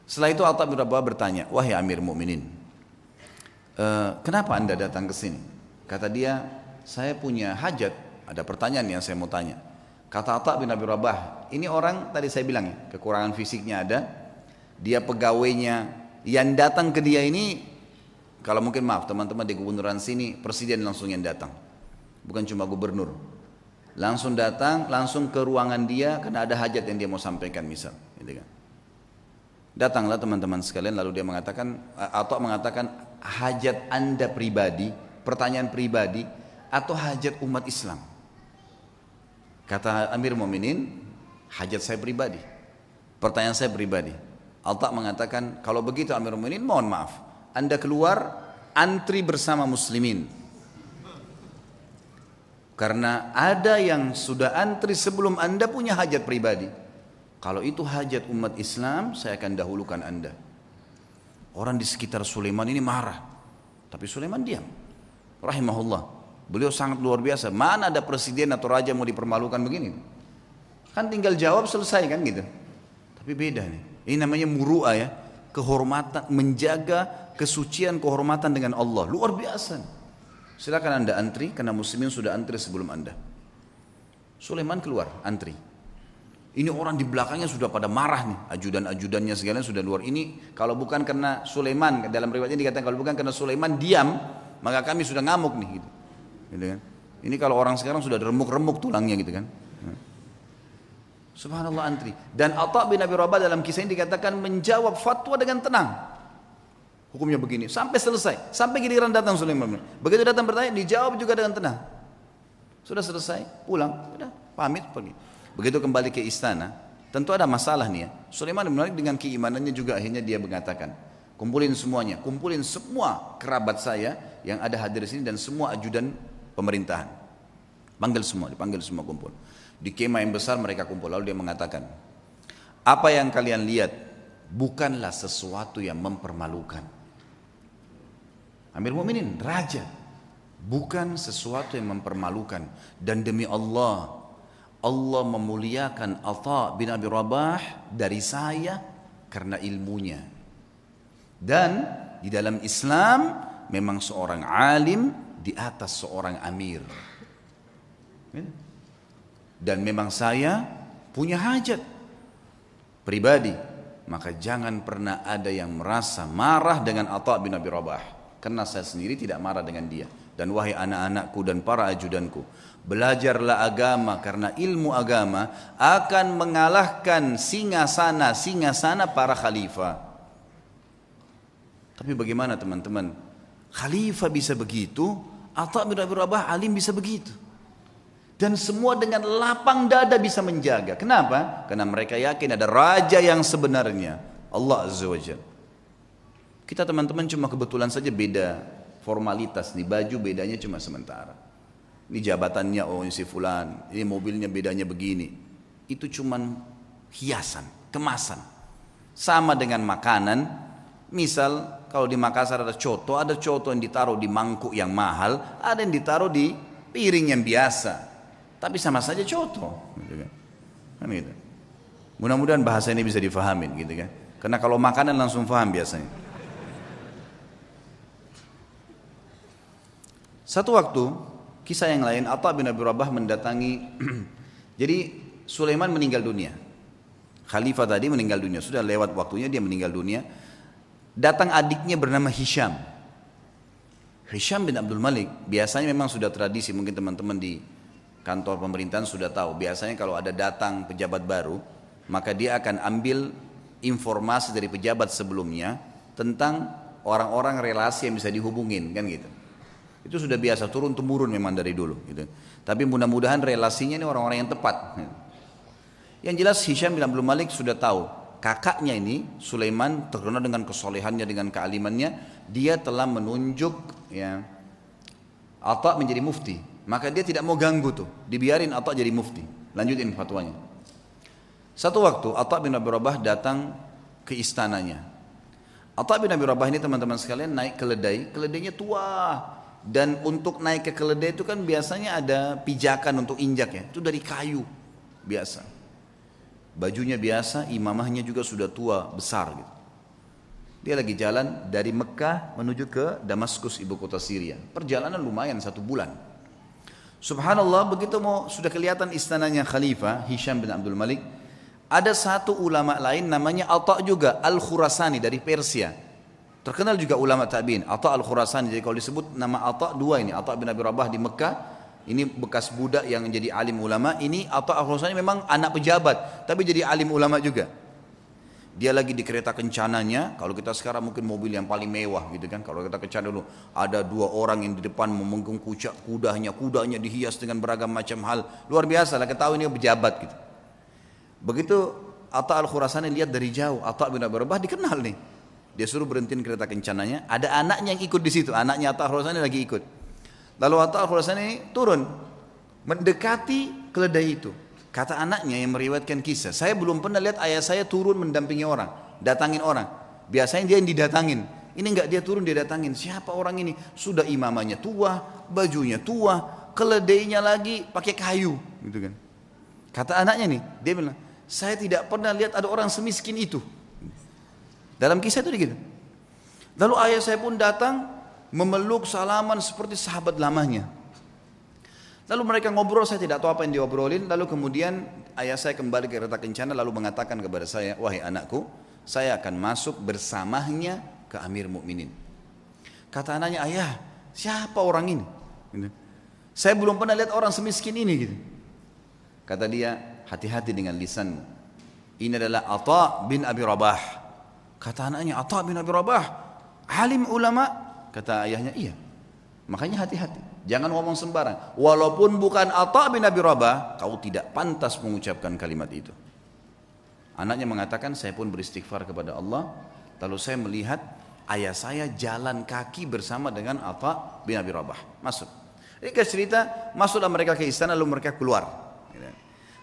Setelah itu Atha bin Abi Rabah bertanya, "Wahai Amir Mukminin, kenapa Anda datang ke sini?" Kata dia, "Saya punya hajat, ada pertanyaan yang saya mau tanya." Kata Atha bin Abi Rabah, ini orang tadi saya bilang ya, kekurangan fisiknya ada, dia pegawainya yang datang ke dia ini, kalau mungkin maaf teman-teman di gubernuran sini, presiden langsung yang datang, bukan cuma gubernur, langsung datang, langsung ke ruangan dia karena ada hajat yang dia mau sampaikan misal, gitu kan. Datanglah teman-teman sekalian, lalu dia mengatakan, atau mengatakan hajat Anda pribadi, pertanyaan pribadi, atau hajat umat Islam? Kata Amir Mu'minin, hajat saya pribadi, pertanyaan saya pribadi. Atha mengatakan, kalau begitu Amir Mu'minin, mohon maaf, Anda keluar antri bersama muslimin. Karena ada yang sudah antri sebelum Anda punya hajat pribadi. Kalau itu hajat umat Islam, saya akan dahulukan Anda. Orang di sekitar Sulaiman ini marah, tapi Sulaiman diam. Rahimahullah. Beliau sangat luar biasa. Mana ada presiden atau raja mau dipermalukan begini? Kan tinggal jawab selesai kan gitu. Tapi beda nih. Ini namanya muru'ah ya. Kehormatan, menjaga kesucian kehormatan dengan Allah. Luar biasa. Silakan Anda antri karena muslimin sudah antri sebelum Anda. Sulaiman keluar antri. Ini orang di belakangnya sudah pada marah nih. Ajudan-ajudannya segala sudah luar. Ini kalau bukan karena Sulaiman, dalam riwayatnya dikatakan kalau bukan karena Sulaiman diam, maka kami sudah ngamuk nih gitu. Gitu kan? Ini kalau orang sekarang sudah remuk-remuk tulangnya gitu kan. Subhanallah antri. Dan Atha bin Abi Rabah dalam kisah ini dikatakan menjawab fatwa dengan tenang. Hukumnya begini sampai selesai, sampai giliran datang Sulaiman. Begitu datang bertanya dijawab juga dengan tenang. Sudah selesai, pulang, sudah pamit pergi. Begitu kembali ke istana, tentu ada masalah nih ya. Sulaiman menarik dengan keimanannya juga akhirnya dia mengatakan, kumpulin semuanya, kumpulin semua kerabat saya yang ada hadir di sini dan semua ajudan pemerintahan. Dipanggil semua kumpul. Di kemah yang besar mereka kumpul. Lalu dia mengatakan, apa yang kalian lihat bukanlah sesuatu yang mempermalukan. Amir Mu'minin, raja, bukan sesuatu yang mempermalukan. Dan demi Allah, Allah memuliakan Atha bin Abi Rabah dari saya karena ilmunya. Dan di dalam Islam memang seorang alim di atas seorang amir. Dan memang saya punya hajat pribadi, maka jangan pernah ada yang merasa marah dengan Atha bin Abi Rabah, karena saya sendiri tidak marah dengan dia. Dan wahai anak-anakku dan para ajudanku, belajarlah agama karena ilmu agama akan mengalahkan singasana para khalifah. Tapi bagaimana teman-teman? Khalifah bisa begitu, Atha bin Abi Rabah alim bisa begitu. Dan semua dengan lapang dada bisa menjaga. Kenapa? Karena mereka yakin ada raja yang sebenarnya, Allah Azza wa Jalla. Kita teman-teman cuma kebetulan saja beda formalitas nih, baju bedanya cuma sementara. Ini jabatannya oh ini si fulan, ini mobilnya bedanya begini. Itu cuma hiasan, kemasan. Sama dengan makanan, misal kalau di Makassar ada coto yang ditaruh di mangkuk yang mahal, ada yang ditaruh di piring yang biasa. Tapi sama saja coto, gitu kan gitu. Mudah-mudahan bahasa ini bisa difahamin, gitu kan. Karena kalau makanan langsung paham biasanya. Satu waktu, kisah yang lain, Atha bin Abi Rabah mendatangi. Jadi Sulaiman meninggal dunia. Khalifah tadi meninggal dunia, sudah lewat waktunya dia meninggal dunia. Datang adiknya bernama Hisham. Hisham bin Abdul Malik, biasanya memang sudah tradisi, mungkin teman-teman di kantor pemerintahan sudah tahu. Biasanya kalau ada datang pejabat baru, maka dia akan ambil informasi dari pejabat sebelumnya tentang orang-orang relasi yang bisa dihubungin, kan gitu. Itu sudah biasa, turun temurun memang dari dulu gitu. Tapi mudah-mudahan relasinya ini orang-orang yang tepat. Yang jelas Hisham bin Abdul Malik sudah tahu kakaknya ini Sulaiman terkenal dengan kesolehannya, dengan kealimannya, dia telah menunjuk ya Atha menjadi mufti. Maka dia tidak mau ganggu tuh, dibiarin Atha jadi mufti, lanjutin fatwanya. Satu waktu Atha bin Abi Rabah datang ke istananya. Atha bin Abi Rabah ini teman-teman sekalian naik keledai, keledainya tua. Dan untuk naik ke keledai itu kan biasanya ada pijakan untuk injak ya, itu dari kayu biasa. Bajunya biasa, imamahnya juga sudah tua, besar gitu. Dia lagi jalan dari Mekah menuju ke Damaskus, ibu kota Syria. Perjalanan lumayan 1 bulan. Subhanallah, begitu mau sudah kelihatan istananya Khalifah Hisham bin Abdul Malik, ada satu ulama lain namanya Atha juga Al-Khurasani dari Persia. Terkenal juga ulama tabi'in, Atha Al-Khurasani. Jadi kalau disebut nama Atha dua ini, Atha bin Abi Rabah di Mekah, ini bekas budak yang jadi alim ulama. Ini Atha Al-Khurasani memang anak pejabat, tapi jadi alim ulama juga. Dia lagi di kereta kencananya. Kalau kita sekarang mungkin mobil yang paling mewah gitu kan. Kalau kita kencana dulu, ada 2 orang yang di depan memegang kudanya dihias dengan beragam macam hal. Luar biasa lah, kita tahu ini pejabat gitu. Begitu Atha Al-Khurasani lihat dari jauh, Atha bin Abi Rabah dikenal nih. Dia suruh berhentiin kereta kencananya. Ada anaknya yang ikut di situ. Anaknya Atha Al-Khurasani lagi ikut. Lalu Atha Al-Khurasani turun, mendekati keledai itu. Kata anaknya yang meriwayatkan kisah, saya belum pernah lihat ayah saya turun mendampingi orang, datangin orang. Biasanya dia yang didatangin. Ini enggak, dia turun, dia datangin. Siapa orang ini? Sudah imamanya tua, bajunya tua, keledainya lagi pakai kayu, gitu kan. Kata anaknya nih, dia bilang, saya tidak pernah lihat ada orang semiskin itu. Dalam kisah itu gitu. Lalu ayah saya pun datang, memeluk salaman seperti sahabat lamanya. Lalu mereka ngobrol, saya tidak tahu apa yang diobrolin. Lalu kemudian ayah saya kembali ke kereta kencana lalu mengatakan kepada saya, wahai anakku, saya akan masuk bersamanya ke Amir Mukminin. Kata anaknya, ayah, siapa orang ini? Saya belum pernah lihat orang semiskin ini gitu. Kata dia, hati-hati dengan lisanmu. Ini adalah Atha bin Abi Rabah. Kata anaknya, Atha bin Abi Rabah, alim ulama. Kata ayahnya, iya. Makanya hati-hati, jangan ngomong sembarang. Walaupun bukan Atha bin Abi Rabah, kau tidak pantas mengucapkan kalimat itu. Anaknya mengatakan, saya pun beristighfar kepada Allah. Lalu saya melihat ayah saya jalan kaki bersama dengan Atha bin Abi Rabah. Masuk. Ini cerita, masuklah mereka ke istana lalu mereka keluar.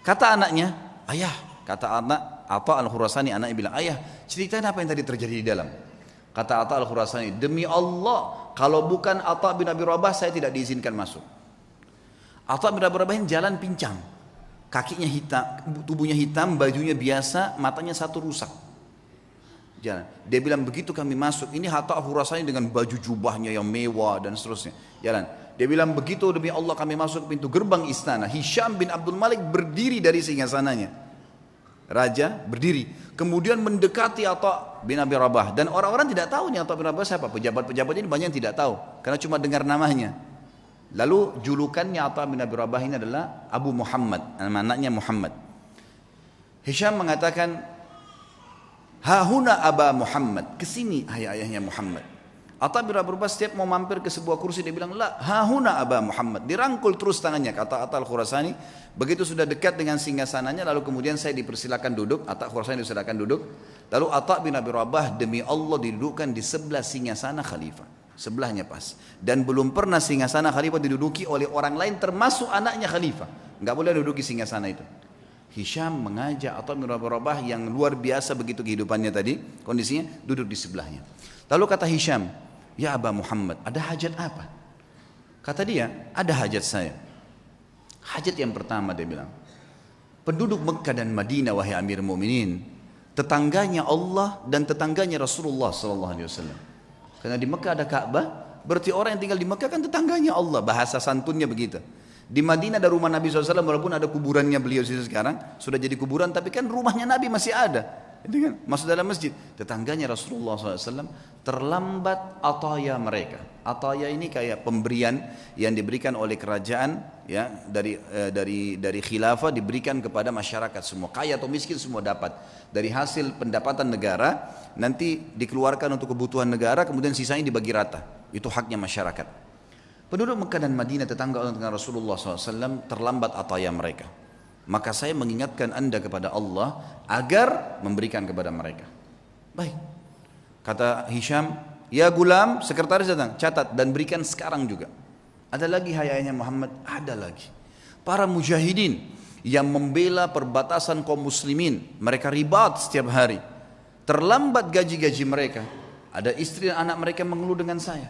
Kata anaknya, ayah, kata anak Atha Al-Khurasani, anaknya bilang, ayah, ceritain apa yang tadi terjadi di dalam. Kata Atha Al-Khurasani, demi Allah, kalau bukan Atha bin Abi Rabah, saya tidak diizinkan masuk. Atha bin Abi Rabah ini jalan pincang, kakinya hitam, tubuhnya hitam, bajunya biasa, matanya satu rusak. Jalan. Dia bilang, begitu kami masuk, ini Atha Al-Khurasani dengan baju jubahnya yang mewah dan seterusnya. Jalan. Dia bilang, begitu demi Allah kami masuk pintu gerbang istana, Hisham bin Abdul Malik berdiri dari singgasananya. Raja berdiri, kemudian mendekati Atha bin Abi Rabah, dan orang-orang tidak tahu nih Atha bin Abi Rabah siapa. Pejabat-pejabat ini banyak yang tidak tahu karena cuma dengar namanya. Lalu julukannya Atha bin Abi Rabah ini adalah Abu Muhammad, anaknya Muhammad. Hisham mengatakan, hahuna Aba Muhammad, kesini ayahnya Muhammad. Atha bin Abi Rabah setiap mau mampir ke sebuah kursi dia bilang, la hahuna Aba Muhammad, dirangkul terus tangannya. Kata Atha Al-Khurasani, begitu sudah dekat dengan singgasananya, lalu kemudian saya dipersilakan duduk. Atha Al-Khurasani dipersilakan duduk. Lalu Atha bin Abi Rabah demi Allah didudukkan di sebelah singgasana khalifah, sebelahnya pas. Dan belum pernah singgasana khalifah diduduki oleh orang lain termasuk anaknya khalifah. Enggak boleh duduki singgasana itu. Hisham mengajak Atha bin Abi Rabah yang luar biasa begitu kehidupannya tadi, kondisinya duduk di sebelahnya. Lalu kata Hisham, ya Aba Muhammad, ada hajat apa? Kata dia, ada hajat saya. Hajat yang pertama dia bilang, penduduk Mekah dan Madinah wahai Amir Mu'minin, tetangganya Allah dan tetangganya Rasulullah SAW. Karena di Mekah ada Ka'bah, berarti orang yang tinggal di Mekah kan tetangganya Allah, bahasa santunnya begitu. Di Madinah ada rumah Nabi SAW, walaupun ada kuburannya beliau sekarang, sudah jadi kuburan, tapi kan rumahnya Nabi masih ada. Itu kan, masuk dalam masjid. Tetangganya Rasulullah SAW terlambat ataya mereka. Ataya ini kayak pemberian yang diberikan oleh kerajaan, ya, dari khilafah diberikan kepada masyarakat semua, kaya atau miskin semua dapat. Dari hasil pendapatan negara nanti dikeluarkan untuk kebutuhan negara, kemudian sisanya dibagi rata. Itu haknya masyarakat. Penduduk Mekah dan Madinah tetangga dengan Rasulullah SAW terlambat ataya mereka. Maka saya mengingatkan anda kepada Allah agar memberikan kepada mereka. Baik. Kata Hisham, ya gulam, sekretaris datang, catat dan berikan sekarang juga. Ada lagi hayanya Muhammad? Ada lagi. Para mujahidin yang membela perbatasan kaum muslimin, mereka ribat setiap hari. Terlambat gaji-gaji mereka. Ada istri dan anak mereka mengeluh dengan saya.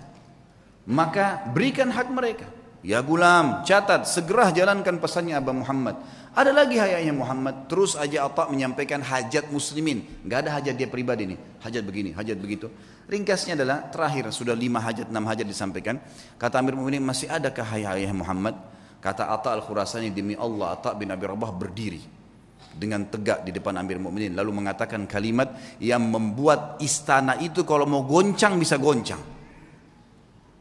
Maka berikan hak mereka. Ya gulam, catat, segera jalankan pesannya Aba Muhammad. Ada lagi hayanya Muhammad, terus aja Atha menyampaikan hajat muslimin. Gak ada hajat dia pribadi nih, hajat begini, hajat begitu. Ringkasnya adalah terakhir, sudah 5 hajat, 6 hajat disampaikan. Kata Amir Mu'minin, masih adakah hayat Muhammad? Kata Atha Al-Khurasani, demi Allah Atha bin Abi Rabah berdiri dengan tegak di depan Amir Mu'minin, lalu mengatakan kalimat yang membuat istana itu kalau mau goncang bisa goncang.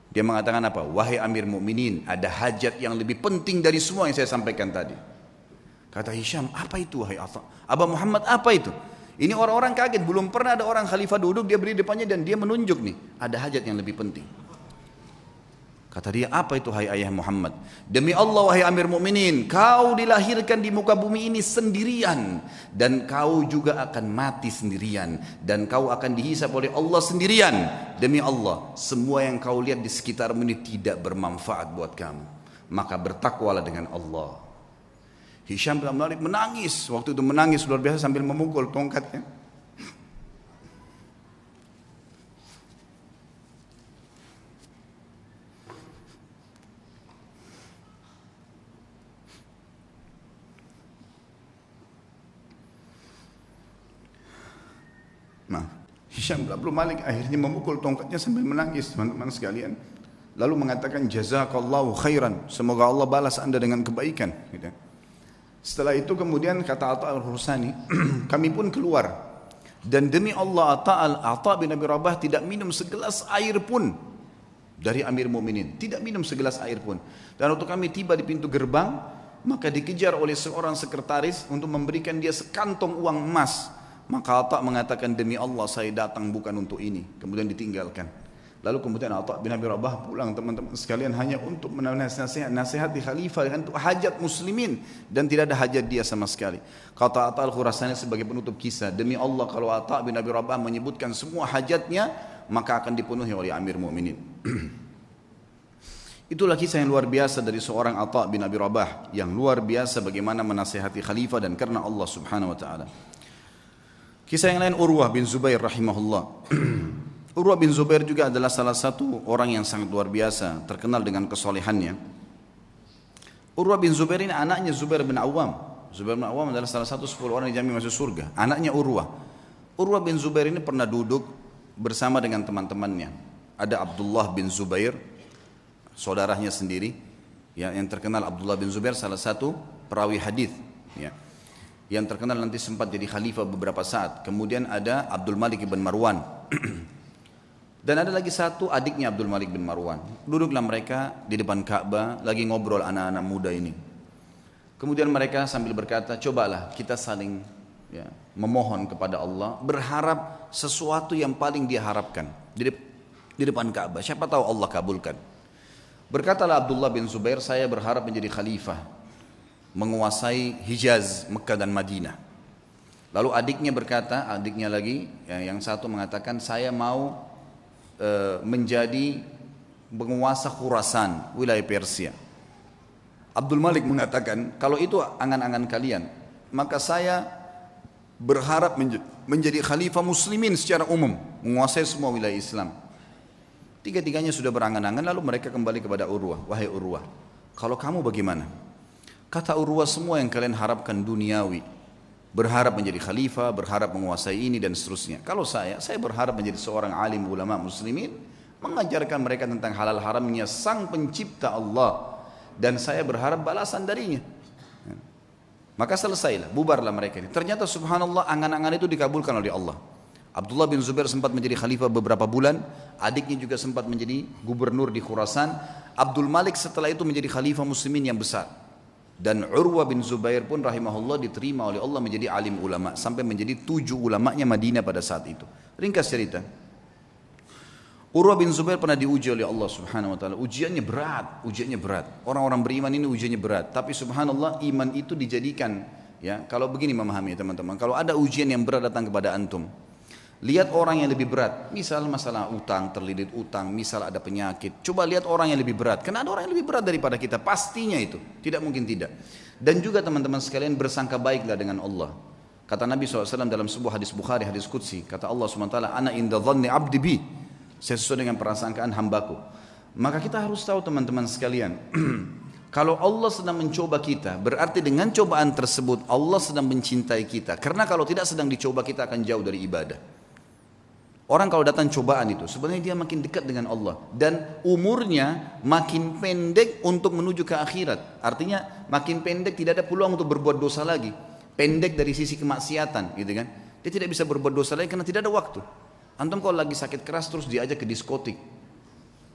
Dia mengatakan apa? Wahai Amir Mu'minin, ada hajat yang lebih penting dari semua yang saya sampaikan tadi. Kata Hisham, apa itu wahai Atha? Aba Muhammad, apa itu? Ini orang-orang kaget, belum pernah ada orang khalifah duduk, dia berdiri depannya dan dia menunjuk nih, ada hajat yang lebih penting. Kata dia, apa itu hai ayah Muhammad? Demi Allah wahai Amir Mu'minin, kau dilahirkan di muka bumi ini sendirian, dan kau juga akan mati sendirian, dan kau akan dihisab oleh Allah sendirian. Demi Allah, semua yang kau lihat di sekitarmu ini tidak bermanfaat buat kamu, maka bertakwalah dengan Allah. Hisham bin Malik menangis, waktu itu menangis luar biasa sambil memukul tongkatnya. Hisham bin Malik akhirnya memukul tongkatnya sambil menangis, teman-teman sekalian. Lalu mengatakan jazakallahu khairan, semoga Allah balas anda dengan kebaikan, gitu. Setelah itu kemudian kata Atha Al-Khurasani, kami pun keluar, dan demi Allah Atha bin Abi Rabah tidak minum segelas air pun dari Amir Mu'minin, tidak minum segelas air pun. Dan waktu kami tiba di pintu gerbang, maka dikejar oleh seorang sekretaris untuk memberikan dia sekantong uang emas. Maka Atha mengatakan, demi Allah saya datang bukan untuk ini. Kemudian ditinggalkan. Lalu kemudian Atha bin Abi Rabah pulang, teman-teman sekalian, hanya untuk nasihat di khalifah untuk hajat muslimin, dan tidak ada hajat dia sama sekali. Kata Atha Al-Khurasani sebagai penutup kisah, demi Allah kalau Atha bin Abi Rabah menyebutkan semua hajatnya, maka akan dipenuhi oleh Amir Mu'minin. Itulah kisah yang luar biasa dari seorang Atha bin Abi Rabah, yang luar biasa bagaimana menasihati khalifah dan karena Allah Subhanahu wa taala. Kisah yang lain Urwah bin Zubair rahimahullah. Urwah bin Zubair juga adalah salah satu orang yang sangat luar biasa, terkenal dengan kesolehannya. Urwah bin Zubair ini anaknya Zubair bin Awam. Zubair bin Awam adalah salah satu 10 orang yang dijamin masuk surga. Anaknya Urwah. Urwah bin Zubair ini pernah duduk bersama dengan teman-temannya. Ada Abdullah bin Zubair, saudaranya sendiri, ya, yang terkenal. Abdullah bin Zubair salah satu perawi hadis, ya, yang terkenal nanti sempat jadi khalifah beberapa saat. Kemudian ada Abdul Malik bin Marwan. Dan ada lagi satu adiknya Abdul Malik bin Marwan. Duduklah mereka di depan Ka'bah lagi ngobrol anak-anak muda ini. Kemudian mereka sambil berkata, cobalah kita saling, ya, memohon kepada Allah, berharap sesuatu yang paling dia harapkan di depan Ka'bah. Siapa tahu Allah kabulkan. Berkatalah Abdullah bin Zubair, saya berharap menjadi khalifah, menguasai Hijaz, Mekah dan Madinah. Lalu adiknya berkata, adiknya lagi, yang satu mengatakan, saya mau menjadi penguasa Khurasan, wilayah Persia. Abdul Malik mengatakan, kalau itu angan-angan kalian, maka saya berharap menjadi khalifah muslimin secara umum, menguasai semua wilayah Islam. Tiga-tiganya sudah berangan-angan, lalu mereka kembali kepada Urwah. Wahai Urwah, kalau kamu bagaimana? Kata Urwah, semua yang kalian harapkan duniawi, berharap menjadi khalifah, berharap menguasai ini dan seterusnya. Kalau saya berharap menjadi seorang alim ulama muslimin, mengajarkan mereka tentang halal haramnya sang pencipta Allah, dan saya berharap balasan darinya. Maka selesailah, bubarlah mereka ini. Ternyata subhanallah angan-angan itu dikabulkan oleh Allah. Abdullah bin Zubair sempat menjadi khalifah beberapa bulan, adiknya juga sempat menjadi gubernur di Khurasan. Abdul Malik setelah itu menjadi khalifah muslimin yang besar. Dan Urwa bin Zubair pun rahimahullah diterima oleh Allah menjadi alim ulama, sampai menjadi 7 ulamanya Madinah pada saat itu. Ringkas cerita, Urwa bin Zubair pernah diuji oleh Allah subhanahu wa ta'ala. Ujiannya berat. Orang-orang beriman ini ujiannya berat. Tapi subhanallah iman itu dijadikan, ya, kalau begini memahami teman-teman. Kalau ada ujian yang berat datang kepada antum, lihat orang yang lebih berat. Misal masalah utang, terlilit utang, misal ada penyakit. Coba lihat orang yang lebih berat. Karena ada orang yang lebih berat daripada kita. Pastinya itu. Tidak mungkin tidak. Dan juga teman-teman sekalian bersangka baiklah dengan Allah. Kata Nabi SAW dalam sebuah hadis Bukhari, hadis Qudsi. Kata Allah SWT, Ana inda dhanni abdi bi. Saya sesuai dengan persangkaan hambaku. Maka kita harus tahu teman-teman sekalian, kalau Allah sedang mencoba kita, berarti dengan cobaan tersebut Allah sedang mencintai kita. Karena kalau tidak sedang dicoba, kita akan jauh dari ibadah. Orang kalau datang cobaan itu, sebenarnya dia makin dekat dengan Allah. Dan umurnya makin pendek untuk menuju ke akhirat. Artinya makin pendek, tidak ada peluang untuk berbuat dosa lagi. Pendek dari sisi kemaksiatan, gitu kan. Dia tidak bisa berbuat dosa lagi karena tidak ada waktu. Antum kalau lagi sakit keras terus diajak ke diskotik,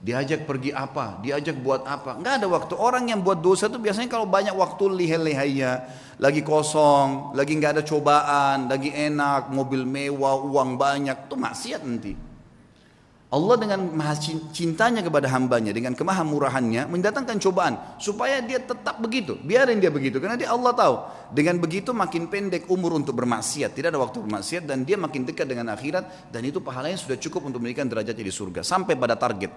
diajak pergi apa, diajak buat apa, nggak ada waktu. Orang yang buat dosa itu biasanya kalau banyak waktu lihai-lihainya, lagi kosong, lagi nggak ada cobaan, lagi enak, mobil mewah, uang banyak, itu maksiat nanti. Allah dengan maha cintanya kepada hambanya, dengan kemahamurahannya mendatangkan cobaan supaya dia tetap begitu, biarin dia begitu, karena dia Allah tahu dengan begitu makin pendek umur untuk bermaksiat, tidak ada waktu bermaksiat, dan dia makin dekat dengan akhirat, dan itu pahalanya sudah cukup untuk memberikan derajatnya di surga sampai pada target.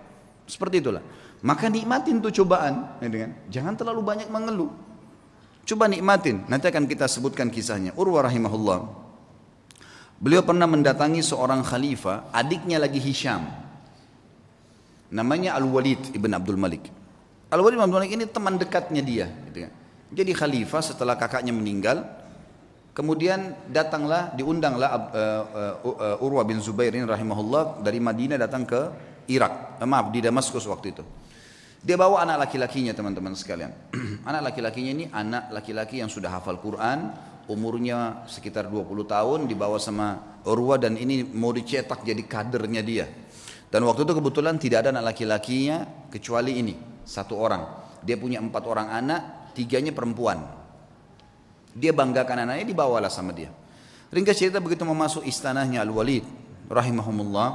Seperti itulah. Maka nikmatin tuh cobaan, jangan terlalu banyak mengeluh. Coba nikmatin. Nanti akan kita sebutkan kisahnya. Urwa rahimahullah, beliau pernah mendatangi seorang khalifah, adiknya lagi Hisham. Namanya Al-Walid ibn Abdul Malik. Al-Walid ibn Abdul Malik ini teman dekatnya dia. Jadi khalifah setelah kakaknya meninggal, kemudian diundanglah Urwa bin Zubair ini rahimahullah dari Madinah datang ke Irak, di Damaskus waktu itu. Dia bawa anak laki-lakinya teman-teman sekalian. Anak laki-lakinya ini anak laki-laki yang sudah hafal Quran, umurnya sekitar 20 tahun, dibawa sama Urwa, dan ini mau dicetak jadi kadernya dia. Dan waktu itu kebetulan tidak ada anak laki-lakinya kecuali ini, 1 orang. Dia punya 4 orang anak, 3-nya perempuan. Dia banggakan anaknya, dibawalah sama dia. Ringkas cerita, begitu mau masuk istanahnya Al-Walid rahimahumullah,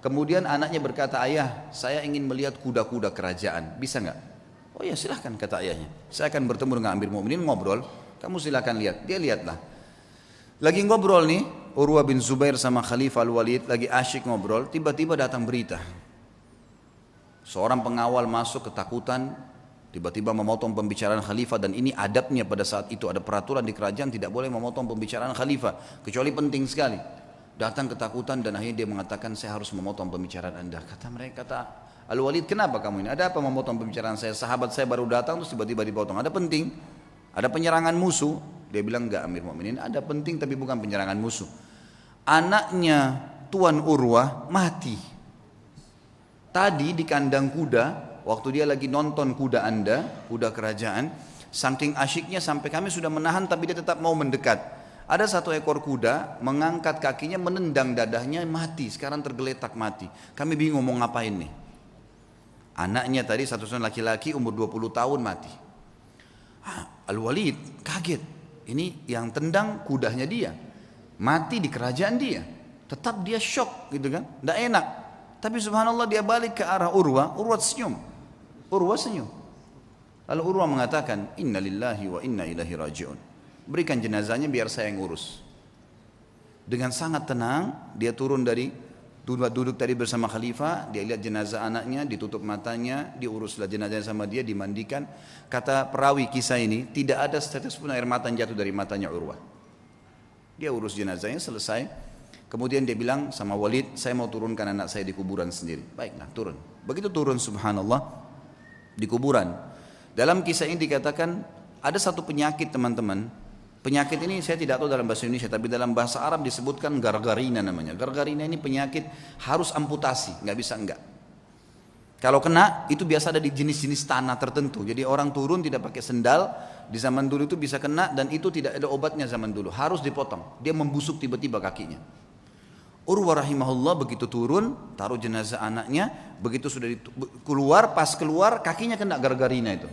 kemudian anaknya berkata, ayah, saya ingin melihat kuda-kuda kerajaan, bisa nggak? Oh ya silahkan, kata ayahnya. Saya akan bertemu dengan Amir Mu'minin, ngobrol, kamu silahkan lihat. Dia lihatlah. Lagi ngobrol nih, Urwa bin Zubair sama Khalifah Al-Walid lagi asyik ngobrol, tiba-tiba datang berita. Seorang pengawal masuk ketakutan, tiba-tiba memotong pembicaraan Khalifah, dan ini adabnya pada saat itu, ada peraturan di kerajaan tidak boleh memotong pembicaraan Khalifah, kecuali penting sekali. Datang ketakutan dan akhirnya dia mengatakan, saya harus memotong pembicaraan anda. Kata Al-Walid, kenapa kamu ini? Ada apa memotong pembicaraan saya? Sahabat saya baru datang terus tiba-tiba dipotong. Ada penting? Ada penyerangan musuh? Dia bilang, enggak Amir Mu'minin, ada penting tapi bukan penyerangan musuh. Anaknya Tuan Urwah mati. Tadi di kandang kuda, waktu dia lagi nonton kuda anda, kuda kerajaan, saking asyiknya sampai kami sudah menahan tapi dia tetap mau mendekat. Ada 1 ekor kuda mengangkat kakinya, menendang dadahnya, mati. Sekarang tergeletak mati. Kami bingung mau ngapain nih. Anaknya tadi 1 laki-laki umur 20 tahun mati. Al-Walid kaget. Ini yang tendang kudanya dia, mati di kerajaan dia. Tetap dia shock gitu kan, tidak enak. Tapi subhanallah dia balik ke arah Urwa senyum. Urwa senyum. Lalu Urwa mengatakan, Inna lillahi wa inna ilaihi raji'un. Berikan jenazahnya biar saya yang urus. Dengan sangat tenang dia turun dari duduk tadi bersama khalifah, dia lihat jenazah anaknya, ditutup matanya, diuruslah jenazahnya sama dia, dimandikan. Kata perawi kisah ini, tidak ada setetes pun air mata yang jatuh dari matanya Urwah. Dia urus jenazahnya selesai. Kemudian dia bilang sama Walid, saya mau turunkan anak saya di kuburan sendiri. Baiklah, turun. Begitu turun subhanallah di kuburan. Dalam kisah ini dikatakan ada 1 penyakit teman-teman. Penyakit ini saya tidak tahu dalam bahasa Indonesia, tapi dalam bahasa Arab disebutkan gargarina namanya. Gargarina ini penyakit harus amputasi, nggak bisa enggak. Kalau kena itu biasa ada di jenis-jenis tanah tertentu. Jadi orang turun tidak pakai sendal. Di zaman dulu itu bisa kena dan itu tidak ada obatnya zaman dulu. Harus dipotong. Dia membusuk tiba-tiba kakinya. Urwah rahimahullah begitu turun, taruh jenazah anaknya, begitu sudah keluar, pas keluar kakinya kena gargarina itu.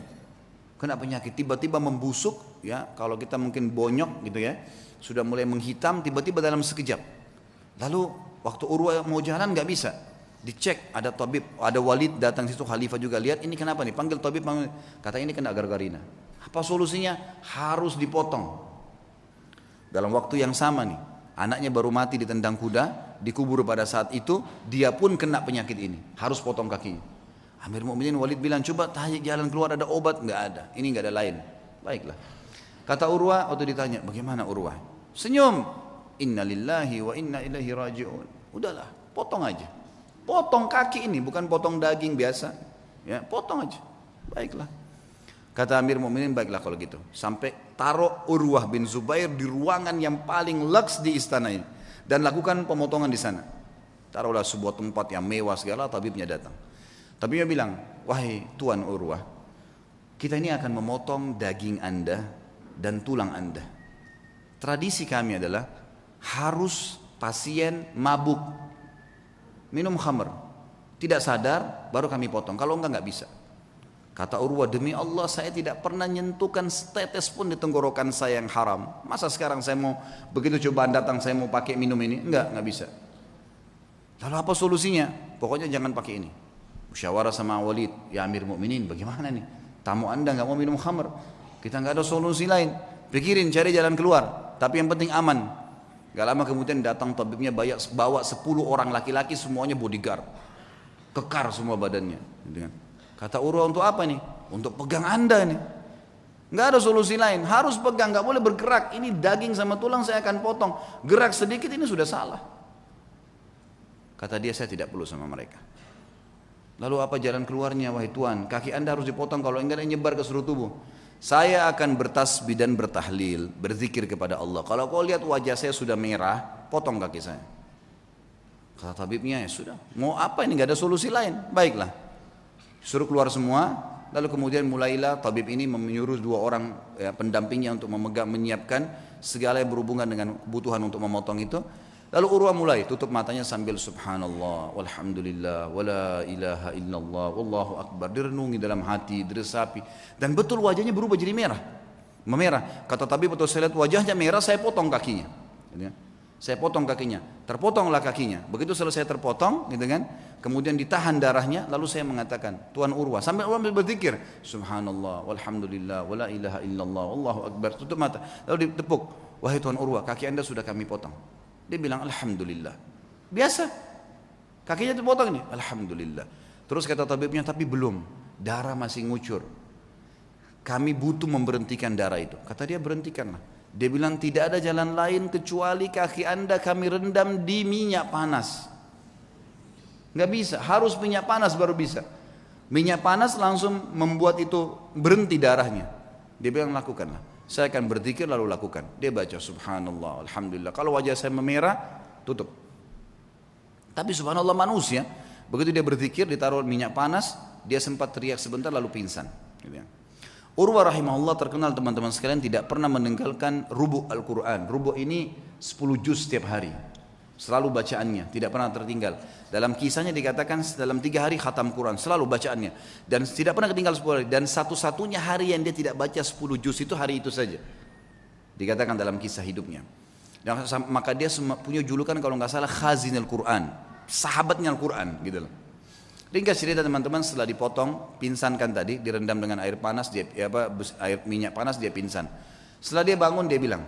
Kena penyakit, tiba-tiba membusuk, ya. Kalau kita mungkin bonyok gitu ya, sudah mulai menghitam, tiba-tiba dalam sekejap. Lalu waktu Urwah mau jalan nggak bisa, dicek ada tabib, ada walid datang situ, khalifah juga lihat ini kenapa nih, panggil tabib, kata ini kena gargarina. Apa solusinya? Harus dipotong. Dalam waktu yang sama nih, anaknya baru mati ditendang kuda, dikubur pada saat itu, dia pun kena penyakit ini, harus potong kakinya. Amir Mu'minin Walid bilang, coba tanya jalan keluar ada obat, nggak ada, ini nggak ada lain. Baiklah. Kata Urwah waktu ditanya, bagaimana Urwah? Senyum. Inna lillahi wa inna ilaihi raji'un. Udahlah, potong aja. Potong kaki ini, bukan potong daging biasa. Ya, potong aja. Baiklah. Kata Amir Mu'minin, baiklah kalau gitu. Sampai taruh Urwah bin Zubair di ruangan yang paling leks di istana ini. Dan lakukan pemotongan di sana. Taruhlah sebuah tempat yang mewah segala, tabibnya datang. Tabibnya bilang, wahai Tuan Urwah, kita ini akan memotong daging anda dan tulang anda. Tradisi kami adalah harus pasien mabuk, minum khamr, tidak sadar, baru kami potong. Kalau enggak bisa. Kata Urwah, demi Allah saya tidak pernah nyentuhkan setetes pun di tenggorokan saya yang haram. Masa sekarang saya mau, begitu cobaan datang saya mau pakai minum ini? Enggak bisa. Lalu apa solusinya? Pokoknya jangan pakai ini. Musyawarah sama Walid, ya Amir Mu'minin bagaimana nih? Tamu anda enggak mau minum khamr. Kita enggak ada solusi lain. Pikirin cari jalan keluar. Tapi yang penting aman. Gak lama kemudian datang tabibnya bawa 10 orang laki-laki semuanya bodyguard. Kekar semua badannya. Kata Urwah, untuk apa nih? Untuk pegang anda nih. Nggak ada solusi lain. Harus pegang, nggak boleh bergerak. Ini daging sama tulang saya akan potong. Gerak sedikit ini sudah salah. Kata dia, saya tidak perlu sama mereka. Lalu apa jalan keluarnya, wahai Tuan? Kaki anda harus dipotong, kalau enggak nyebar ke seluruh tubuh. Saya akan bertasbih dan bertahlil, berzikir kepada Allah. Kalau kau lihat wajah saya sudah merah, potong kaki saya. Kata tabibnya, ya sudah. Mau apa ini? Nggak ada solusi lain. Baiklah. Suruh keluar semua. Lalu kemudian mulailah tabib ini menyuruh 2 orang ya, pendampingnya untuk menyiapkan segala yang berhubungan dengan kebutuhan untuk memotong itu. Lalu Urwah mulai tutup matanya sambil subhanallah, walhamdulillah, wala ilaha illallah, wallahu akbar. Direnungi dalam hati, diresapi. Dan betul wajahnya berubah jadi merah. Memerah. Kata tabib, betul saya lihat wajahnya merah, saya potong kakinya. Saya potong kakinya. Terpotonglah kakinya. Begitu selesai terpotong, gitu kan? Kemudian ditahan darahnya, lalu saya mengatakan, Tuan Urwah, sambil Urwah berzikir, subhanallah, walhamdulillah, wala ilaha illallah, wallahu akbar. Tutup mata. Lalu ditepuk, wahai Tuan Urwah, kaki anda sudah kami potong. Dia bilang alhamdulillah. Biasa. Kakinya terpotong nih, alhamdulillah. Terus kata tabibnya, tapi belum. Darah masih ngucur. Kami butuh memberhentikan darah itu. Kata dia, berhentikanlah. Dia bilang tidak ada jalan lain kecuali kaki anda kami rendam di minyak panas. Nggak bisa, harus minyak panas baru bisa. Minyak panas langsung membuat itu berhenti darahnya. Dia bilang lakukanlah. Saya akan berzikir lalu lakukan. Dia baca subhanallah, alhamdulillah. Kalau wajah saya memerah, tutup. Tapi subhanallah manusia, begitu dia berzikir, ditaruh minyak panas, dia sempat teriak sebentar lalu pingsan. Urwah rahimahullah terkenal teman-teman sekalian tidak pernah meninggalkan rubu' Al-Quran. Rubu' ini 10 juz setiap hari. Selalu bacaannya, tidak pernah tertinggal. Dalam kisahnya dikatakan dalam 3 hari khatam Quran, selalu bacaannya. Dan tidak pernah ketinggal 10 hari. Dan satu-satunya hari yang dia tidak baca 10 juz itu hari itu saja. Dikatakan dalam kisah hidupnya. Dan maka dia punya julukan kalau nggak salah Khazinul Quran, sahabatnya Al-Quran gitu loh. Ringkas cerita teman-teman, setelah dipotong, pinsankan tadi, direndam dengan air panas, air minyak panas, dia pingsan. Setelah dia bangun dia bilang,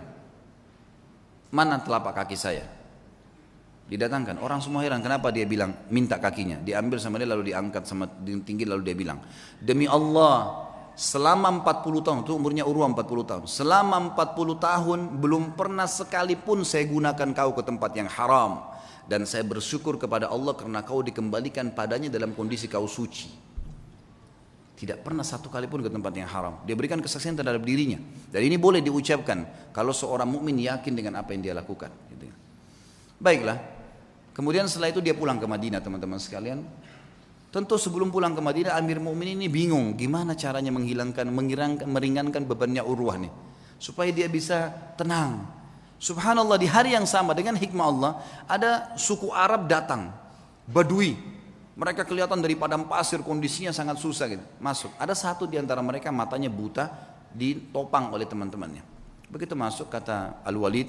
mana telapak kaki saya? Didatangkan, orang semua heran kenapa dia bilang minta kakinya. Diambil sama dia lalu diangkat sama tinggi lalu dia bilang, demi Allah selama 40 tahun, itu umurnya Urwah 40 tahun, selama 40 tahun belum pernah sekalipun saya gunakan kau ke tempat yang haram. Dan saya bersyukur kepada Allah karena kau dikembalikan padanya dalam kondisi kau suci. Tidak pernah satu kali pun ke tempat yang haram. Dia berikan kesaksian terhadap dirinya. Dan ini boleh diucapkan kalau seorang mukmin yakin dengan apa yang dia lakukan. Baiklah. Kemudian setelah itu dia pulang ke Madinah teman-teman sekalian. Tentu sebelum pulang ke Madinah Amir Mukminin ini bingung gimana caranya meringankan bebannya Urwah nih supaya dia bisa tenang. Subhanallah, di hari yang sama dengan hikmah Allah ada suku Arab datang, Badui. Mereka kelihatan dari padang pasir, kondisinya sangat susah gitu. Masuk. Ada satu di antara mereka matanya buta, ditopang oleh teman-temannya. Begitu masuk kata Al-Walid,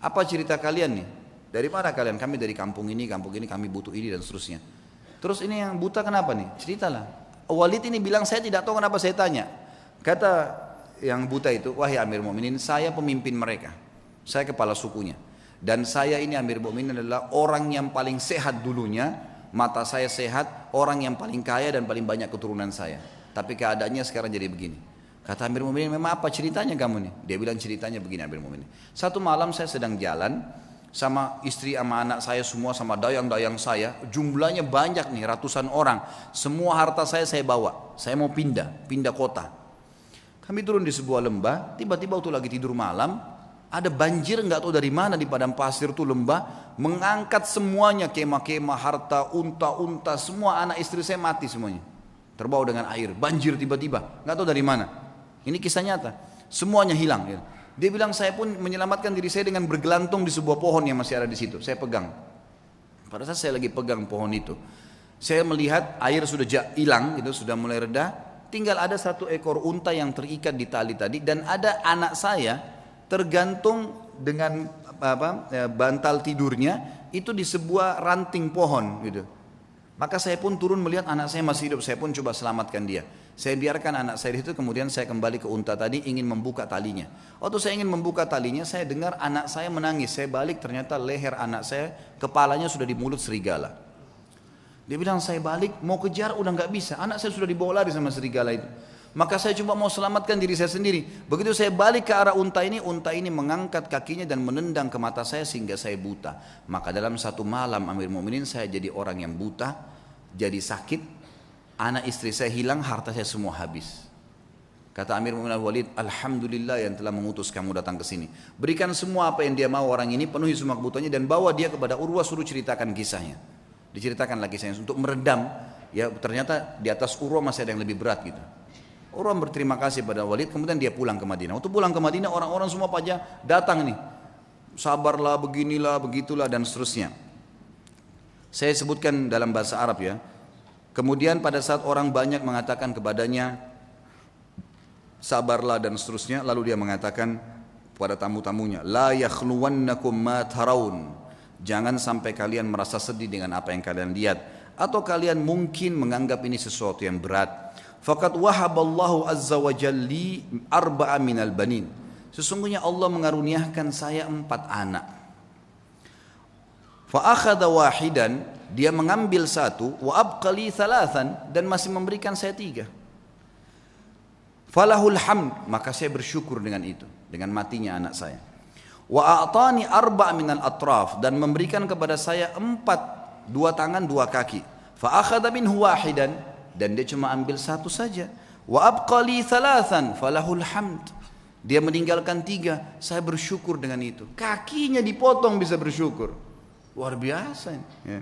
apa cerita kalian nih? Dari mana kalian? Kami dari kampung ini kami butuh ini dan seterusnya. Terus ini yang buta kenapa nih? Ceritalah. Walid ini bilang saya tidak tahu kenapa saya tanya. Kata yang buta itu, wahai Amir Mukminin, saya pemimpin mereka. Saya kepala sukunya. Dan saya ini Amir Mukminin adalah orang yang paling sehat dulunya. Mata saya sehat, orang yang paling kaya dan paling banyak keturunan saya. Tapi keadaannya sekarang jadi begini. Kata Amir Mukminin, memang apa ceritanya kamu nih? Dia bilang ceritanya begini Amir Mukminin. Satu malam saya sedang jalan sama istri sama anak saya semua sama dayang-dayang saya, jumlahnya banyak nih, ratusan orang. Semua harta saya bawa. Saya mau pindah kota. Kami turun di sebuah lembah, tiba-tiba waktu lagi tidur malam, ada banjir nggak tahu dari mana di padang pasir tuh lembah, mengangkat semuanya, kemah-kemah, harta, unta-unta, semua anak istri saya mati semuanya. Terbawa dengan air, banjir tiba-tiba, nggak tahu dari mana. Ini kisah nyata, semuanya hilang. Ya. Dia bilang saya pun menyelamatkan diri saya dengan bergelantung di sebuah pohon yang masih ada di situ. Saya pegang. Pada saat saya lagi pegang pohon itu, saya melihat air sudah hilang, gitu, sudah mulai reda. Tinggal ada satu ekor unta yang terikat di tali tadi, dan ada anak saya tergantung dengan bantal tidurnya itu di sebuah ranting pohon, gitu. Maka saya pun turun melihat anak saya masih hidup. Saya pun coba selamatkan dia. Saya biarkan anak saya itu, kemudian saya kembali ke unta tadi ingin membuka talinya. Waktu saya ingin membuka talinya, saya dengar anak saya menangis. Saya balik, ternyata leher anak saya, kepalanya sudah di mulut serigala. Dia bilang saya balik mau kejar udah nggak bisa. Anak saya sudah dibawa lari sama serigala itu. Maka saya cuma mau selamatkan diri saya sendiri. Begitu saya balik ke arah unta ini mengangkat kakinya dan menendang ke mata saya sehingga saya buta. Maka dalam satu malam Amir Mukminin saya jadi orang yang buta, jadi sakit. Anak istri saya hilang, harta saya semua habis. Kata Amir Mu'minin Al-Walid, alhamdulillah yang telah mengutus kamu datang ke sini. Berikan semua apa yang dia mau orang ini, penuhi semua kebutuhannya dan bawa dia kepada Urwah, suruh ceritakan kisahnya. Diceritakan lagi kisahnya untuk meredam. Ya ternyata di atas Urwah masih ada yang lebih berat gitu. Urwah berterima kasih pada Walid, kemudian dia pulang ke Madinah. Waktu pulang ke Madinah orang-orang semua pada datang nih. Sabarlah, beginilah, begitulah dan seterusnya. Saya sebutkan dalam bahasa Arab ya. Kemudian pada saat orang banyak mengatakan kepadanya sabarlah dan seterusnya, lalu dia mengatakan kepada tamu-tamunya, la yakhluwannakum ma tarawun. Jangan sampai kalian merasa sedih dengan apa yang kalian lihat atau kalian mungkin menganggap ini sesuatu yang berat. Faqad wahaballahu azza wa jalli arba'a minal banin. Sesungguhnya Allah mengaruniakan saya 4 anak. Fa akhadha wahidan, dia mengambil 1, wa abqali 3 dan masih memberikan saya 3. Falahul hamd, maka saya bersyukur dengan itu, dengan matinya anak saya. Wa a'tani 4 minal atraf, dan memberikan kepada saya 4, 2 tangan 2 kaki. Fa akhadha minhu wahidan, dan dia cuma ambil 1 saja. Wa abqali 3 falahul hamd. Dia meninggalkan 3, saya bersyukur dengan itu. Kakinya dipotong bisa bersyukur. Luar biasa ya.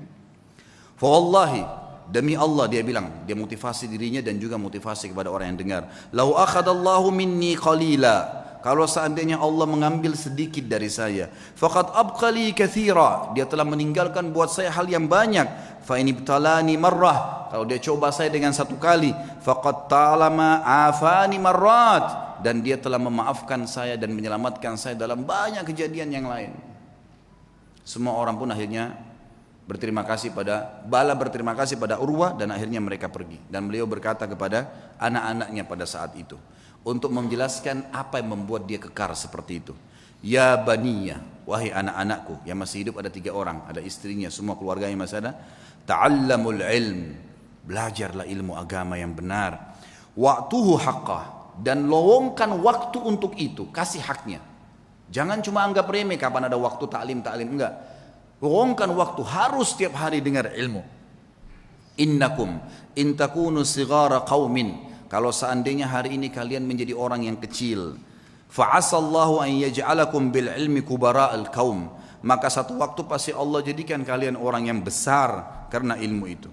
Fa wallahi, demi Allah dia bilang, dia motivasi dirinya dan juga motivasi kepada orang yang dengar. Lau akhadallahu minni qalila, kalau seandainya Allah mengambil sedikit dari saya, faqad abqali katsira, dia telah meninggalkan buat saya hal yang banyak. Fa in ibtalani marrah, kalau dia coba saya dengan 1 kali, faqad ta'lama afani marrat, dan dia telah memaafkan saya dan menyelamatkan saya dalam banyak kejadian yang lain. Semua orang pun akhirnya berterima kasih pada Urwah dan akhirnya mereka pergi. Dan beliau berkata kepada anak-anaknya pada saat itu untuk menjelaskan apa yang membuat dia kekar seperti itu. Ya baniya, wahai anak-anakku yang masih hidup, ada 3 orang, ada istrinya, semua keluarganya masih ada. Ta'allamul ilm, belajarlah ilmu agama yang benar. Wa'tuhu haqqah, dan lowongkan waktu untuk itu, kasih haknya. Jangan cuma anggap remeh kapan ada waktu taklim, enggak. Luangkan waktu, harus setiap hari dengar ilmu. Innakum in takunu sighara qaumin, kalau seandainya hari ini kalian menjadi orang yang kecil, fa'asallahu an yaj'alakum bil ilmi kubara'al qaum, maka satu waktu pasti Allah jadikan kalian orang yang besar karena ilmu itu.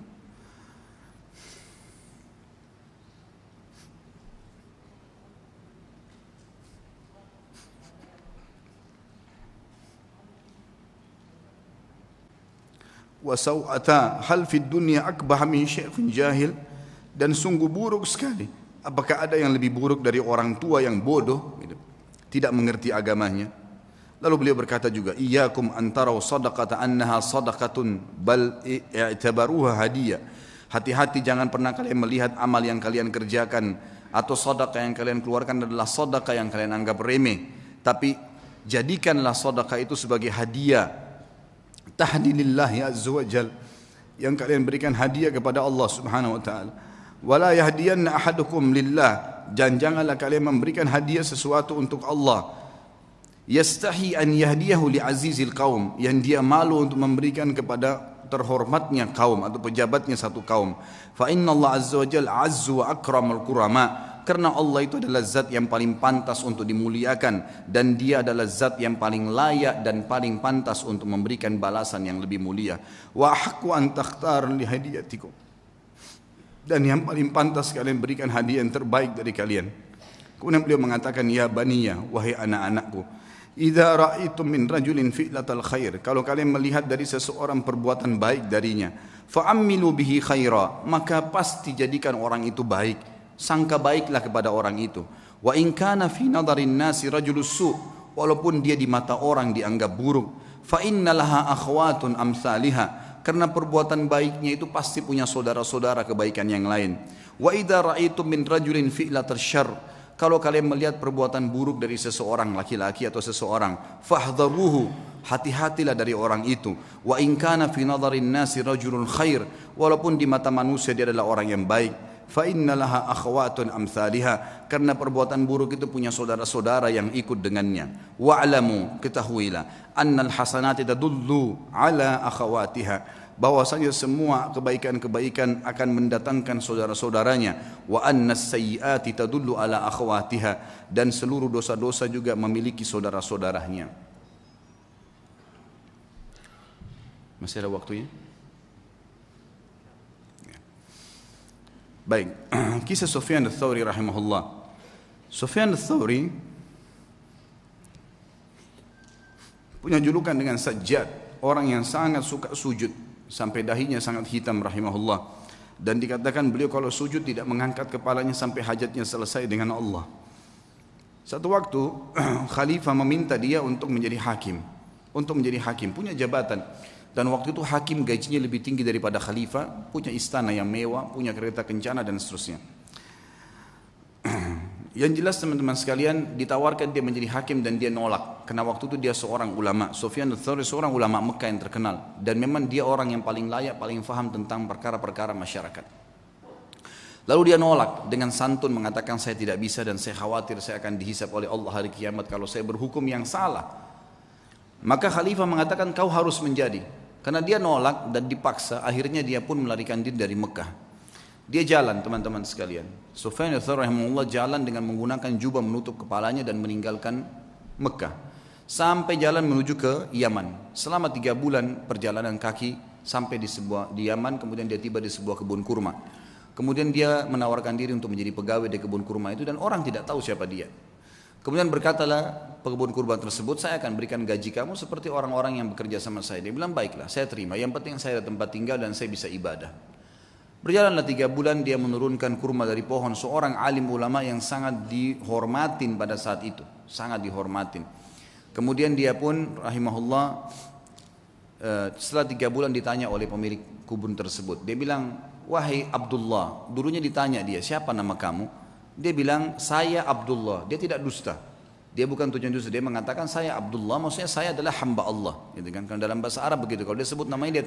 wa saw'ata hal fid dunya akbah min syaikhin jahil, dan sungguh buruk sekali. Apakah ada yang lebih buruk dari orang tua yang bodoh, gitu, tidak mengerti agamanya? Lalu beliau berkata juga, iyyakum antaraw sadaqata annaha sadaqatun bal i'tabaruha hadiyah. Hati-hati, jangan pernah kalian melihat amal yang kalian kerjakan atau sedekah yang kalian keluarkan adalah sedekah yang kalian anggap remeh, tapi jadikanlah sedekah itu sebagai hadiah, tahdilillahi azza wajal, yang kalian berikan hadiah kepada Allah Subhanahu wa taala. Wala yahdiyanna ahadukum lillah, dan janganlah kalian memberikan hadiah sesuatu untuk Allah. Yastahi an yahdiyahu li azizil qaum, yang dia malu untuk memberikan kepada terhormatnya kaum atau pejabatnya satu kaum. Fa inna Allah azza wa jalla azzu wa akramul kurama, karena Allah itu adalah zat yang paling pantas untuk dimuliakan, dan dia adalah zat yang paling layak dan paling pantas untuk memberikan balasan yang lebih mulia. Wa haqqu an takhtar li hadiyatikum, dan yang paling pantas kalian berikan hadiah yang terbaik dari kalian. Kemudian beliau mengatakan, ya baniya, wahai anak-anakku, idza ra'aitum min rajulin fi'latal khair, kalau kalian melihat dari seseorang perbuatan baik darinya, fa'ammilu bihi khaira, maka pasti jadikan orang itu baik, sangka baiklah kepada orang itu. Wa in kana fi nadarin nasi rajulus su', walaupun dia di mata orang dianggap buruk, fa innalaha akhwatun amsalihha, karena perbuatan baiknya itu pasti punya saudara-saudara kebaikan yang lain. Wa idza ra'aitum min rajulin fi'latal syarr, kalau kalian melihat perbuatan buruk dari seseorang, laki-laki atau seseorang, fahdharuhu, hati-hatilah dari orang itu. Wa in kana fi nadharin nasi rajulun khair, walaupun di mata manusia dia adalah orang yang baik, fa innalaha akhwatun amsalihha, karena perbuatan buruk itu punya saudara-saudara yang ikut dengannya. Wa'lamu, ketahuilah, annal hasanati tadullu ala akhawatiha, bahwasanya semua kebaikan-kebaikan akan mendatangkan saudara-saudaranya. Wa annas sayyiati tadullu ala akhawatiha, dan seluruh dosa-dosa juga memiliki saudara-saudaranya. Masih ada waktunya? Baik, kisah Sufyan ats-Tsauri rahimahullah. Sufyan ats-Tsauri punya julukan dengan Sajjad, orang yang sangat suka sujud sampai dahinya sangat hitam rahimahullah, dan dikatakan beliau kalau sujud tidak mengangkat kepalanya sampai hajatnya selesai dengan Allah. Satu waktu khalifah meminta dia untuk menjadi hakim, punya jabatan, dan waktu itu hakim gajinya lebih tinggi daripada khalifah, punya istana yang mewah, punya kereta kencana dan seterusnya. Yang jelas teman-teman sekalian, ditawarkan dia menjadi hakim dan dia nolak, karena waktu itu dia seorang ulama. Sufyan ats-Tsauri seorang ulama Mekah yang terkenal, dan memang dia orang yang paling layak, paling faham tentang perkara-perkara masyarakat. Lalu dia nolak dengan santun, mengatakan saya tidak bisa dan saya khawatir saya akan dihisab oleh Allah hari kiamat kalau saya berhukum yang salah. Maka khalifah mengatakan kau harus menjadi, karena dia nolak dan dipaksa, akhirnya dia pun melarikan diri dari Mekah. Dia jalan teman-teman sekalian, Sufyan ats-Tsauri rahimahullah jalan dengan menggunakan jubah menutup kepalanya dan meninggalkan Mekah, sampai jalan menuju ke Yaman. Selama 3 bulan perjalanan kaki sampai di Yaman, kemudian dia tiba di sebuah kebun kurma. Kemudian dia menawarkan diri untuk menjadi pegawai di kebun kurma itu, dan orang tidak tahu siapa dia. Kemudian berkatalah pekebun kurma tersebut, saya akan berikan gaji kamu seperti orang-orang yang bekerja sama saya. Dia bilang baiklah, saya terima, yang penting saya ada tempat tinggal dan saya bisa ibadah. Berjalanlah 3 bulan, dia menurunkan kurma dari pohon, seorang alim ulama yang sangat dihormatin pada saat itu, sangat dihormatin. Kemudian dia pun rahimahullah, setelah 3 bulan ditanya oleh pemilik kebun tersebut, dia bilang, wahai Abdullah, dulunya ditanya dia, siapa nama kamu? Dia bilang, saya Abdullah. Dia tidak dusta, dia bukan tujuan dusta, dia mengatakan saya Abdullah, maksudnya saya adalah hamba Allah, gitu kan? Karena dalam bahasa Arab begitu, kalau dia sebut namanya dia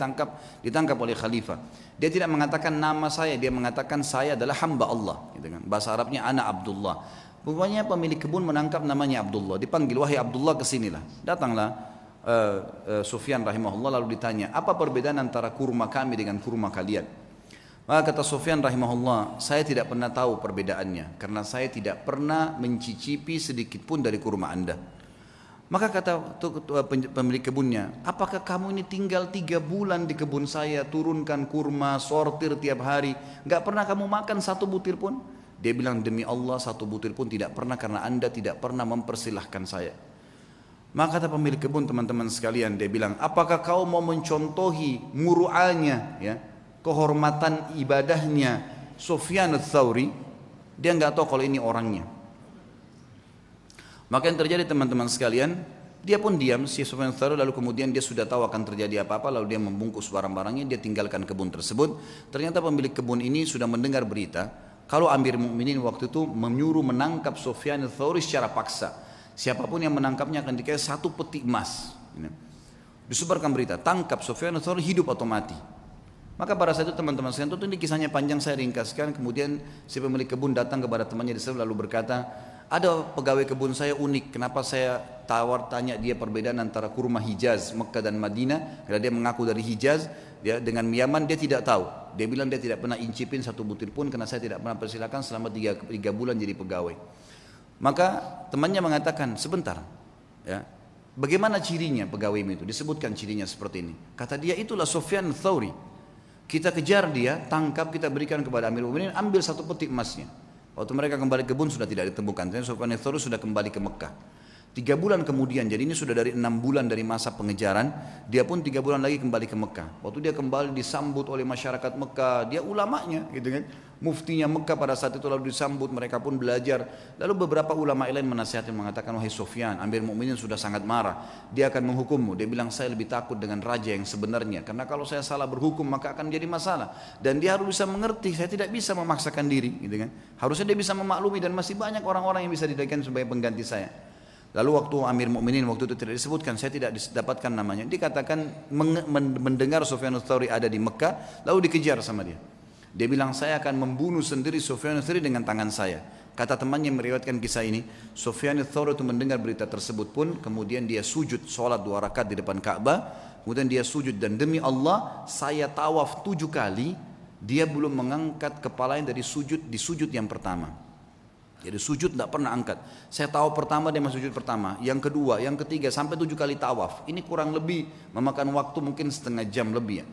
ditangkap oleh khalifah. Dia tidak mengatakan nama saya, dia mengatakan saya adalah hamba Allah, gitu kan? Bahasa Arabnya ana Abdullah. Pokoknya pemilik kebun menangkap namanya Abdullah, dipanggil, wahai Abdullah kesinilah. Datanglah Sufyan rahimahullah, lalu ditanya, apa perbedaan antara kurma kami dengan kurma kalian? Maka kata Sufyan rahimahullah, saya tidak pernah tahu perbedaannya, karena saya tidak pernah mencicipi sedikit pun dari kurma anda. Maka kata pemilik kebunnya, apakah kamu ini tinggal 3 bulan di kebun saya, turunkan kurma, sortir tiap hari, gak pernah kamu makan 1 butir pun? Dia bilang, demi Allah 1 butir pun tidak pernah, karena anda tidak pernah mempersilahkan saya. Maka kata pemilik kebun, teman-teman sekalian, dia bilang, apakah kau mau mencontohi muru'anya, ya, kehormatan ibadahnya Sufyan ats-Tsauri? Dia nggak tahu kalau ini orangnya. Maka yang terjadi teman-teman sekalian, dia pun diam si Sufyan ats-Tsauri, lalu kemudian dia sudah tahu akan terjadi apa-apa, lalu dia membungkus barang-barangnya, dia tinggalkan kebun tersebut. Ternyata pemilik kebun ini sudah mendengar berita kalau Amir Mukminin waktu itu menyuruh menangkap Sufyan ats-Tsauri secara paksa. Siapapun yang menangkapnya akan dikasih 1 peti emas. Disebarkan berita, tangkap Sufyan ats-Tsauri, hidup atau mati. Maka pada saat itu teman-teman sekalian, tentu ini kisahnya panjang, saya ringkaskan. Kemudian si pemilik kebun datang kepada temannya di sana lalu berkata, ada pegawai kebun saya unik, kenapa saya tanya dia perbedaan antara kurma Hijaz, Mekah dan Madinah. Karena dia mengaku dari Hijaz, dia dengan Yaman dia tidak tahu. Dia bilang dia tidak pernah incipin 1 butir pun karena saya tidak pernah persilakan selama 3 bulan jadi pegawai. Maka temannya mengatakan, sebentar, ya, bagaimana cirinya pegawai itu? Disebutkan cirinya seperti ini. Kata dia, itulah Sufyan ats-Tsauri. Kita kejar dia, tangkap, kita berikan kepada Amir Mukminin, ambil 1 peti emasnya. Waktu mereka kembali ke kebun sudah tidak ditemukan. Jadi Sufyan ats-Tsauri sudah kembali ke Mekah. 3 bulan kemudian, jadi ini sudah dari 6 bulan dari masa pengejaran, dia pun 3 bulan lagi kembali ke Mekah. Waktu dia kembali disambut oleh masyarakat Mekah, dia ulamanya gitu kan, muftinya Mekah pada saat itu, lalu disambut, mereka pun belajar. Lalu beberapa ulama lain menasihati, mengatakan, wahai Sufyan, Amir Mukminin sudah sangat marah, dia akan menghukummu. Dia bilang, saya lebih takut dengan raja yang sebenarnya, karena kalau saya salah berhukum maka akan jadi masalah. Dan dia harus bisa mengerti, saya tidak bisa memaksakan diri gitu kan. Harusnya dia bisa memaklumi, dan masih banyak orang-orang yang bisa dijadikan sebagai pengganti saya. Lalu waktu Amir Mukminin waktu itu tidak disebutkan, saya tidak dapatkan namanya, dikatakan mendengar Sufyan ats-Tsauri ada di Mekah, lalu dikejar sama dia. Dia bilang, saya akan membunuh sendiri Sufyan ats-Tsauri dengan tangan saya. Kata temannya yang meriwayatkan kisah ini, Sufyan ats-Tsauri itu mendengar berita tersebut pun, kemudian dia sujud sholat 2 rakaat di depan Ka'bah, kemudian dia sujud, dan demi Allah saya tawaf 7 kali, dia belum mengangkat kepalanya dari sujud di sujud yang pertama. Jadi sujud tidak pernah angkat. Saya tahu pertama dia masuk sujud pertama, yang kedua, yang ketiga, sampai 7 kali tawaf. Ini kurang lebih memakan waktu mungkin setengah jam lebih ya.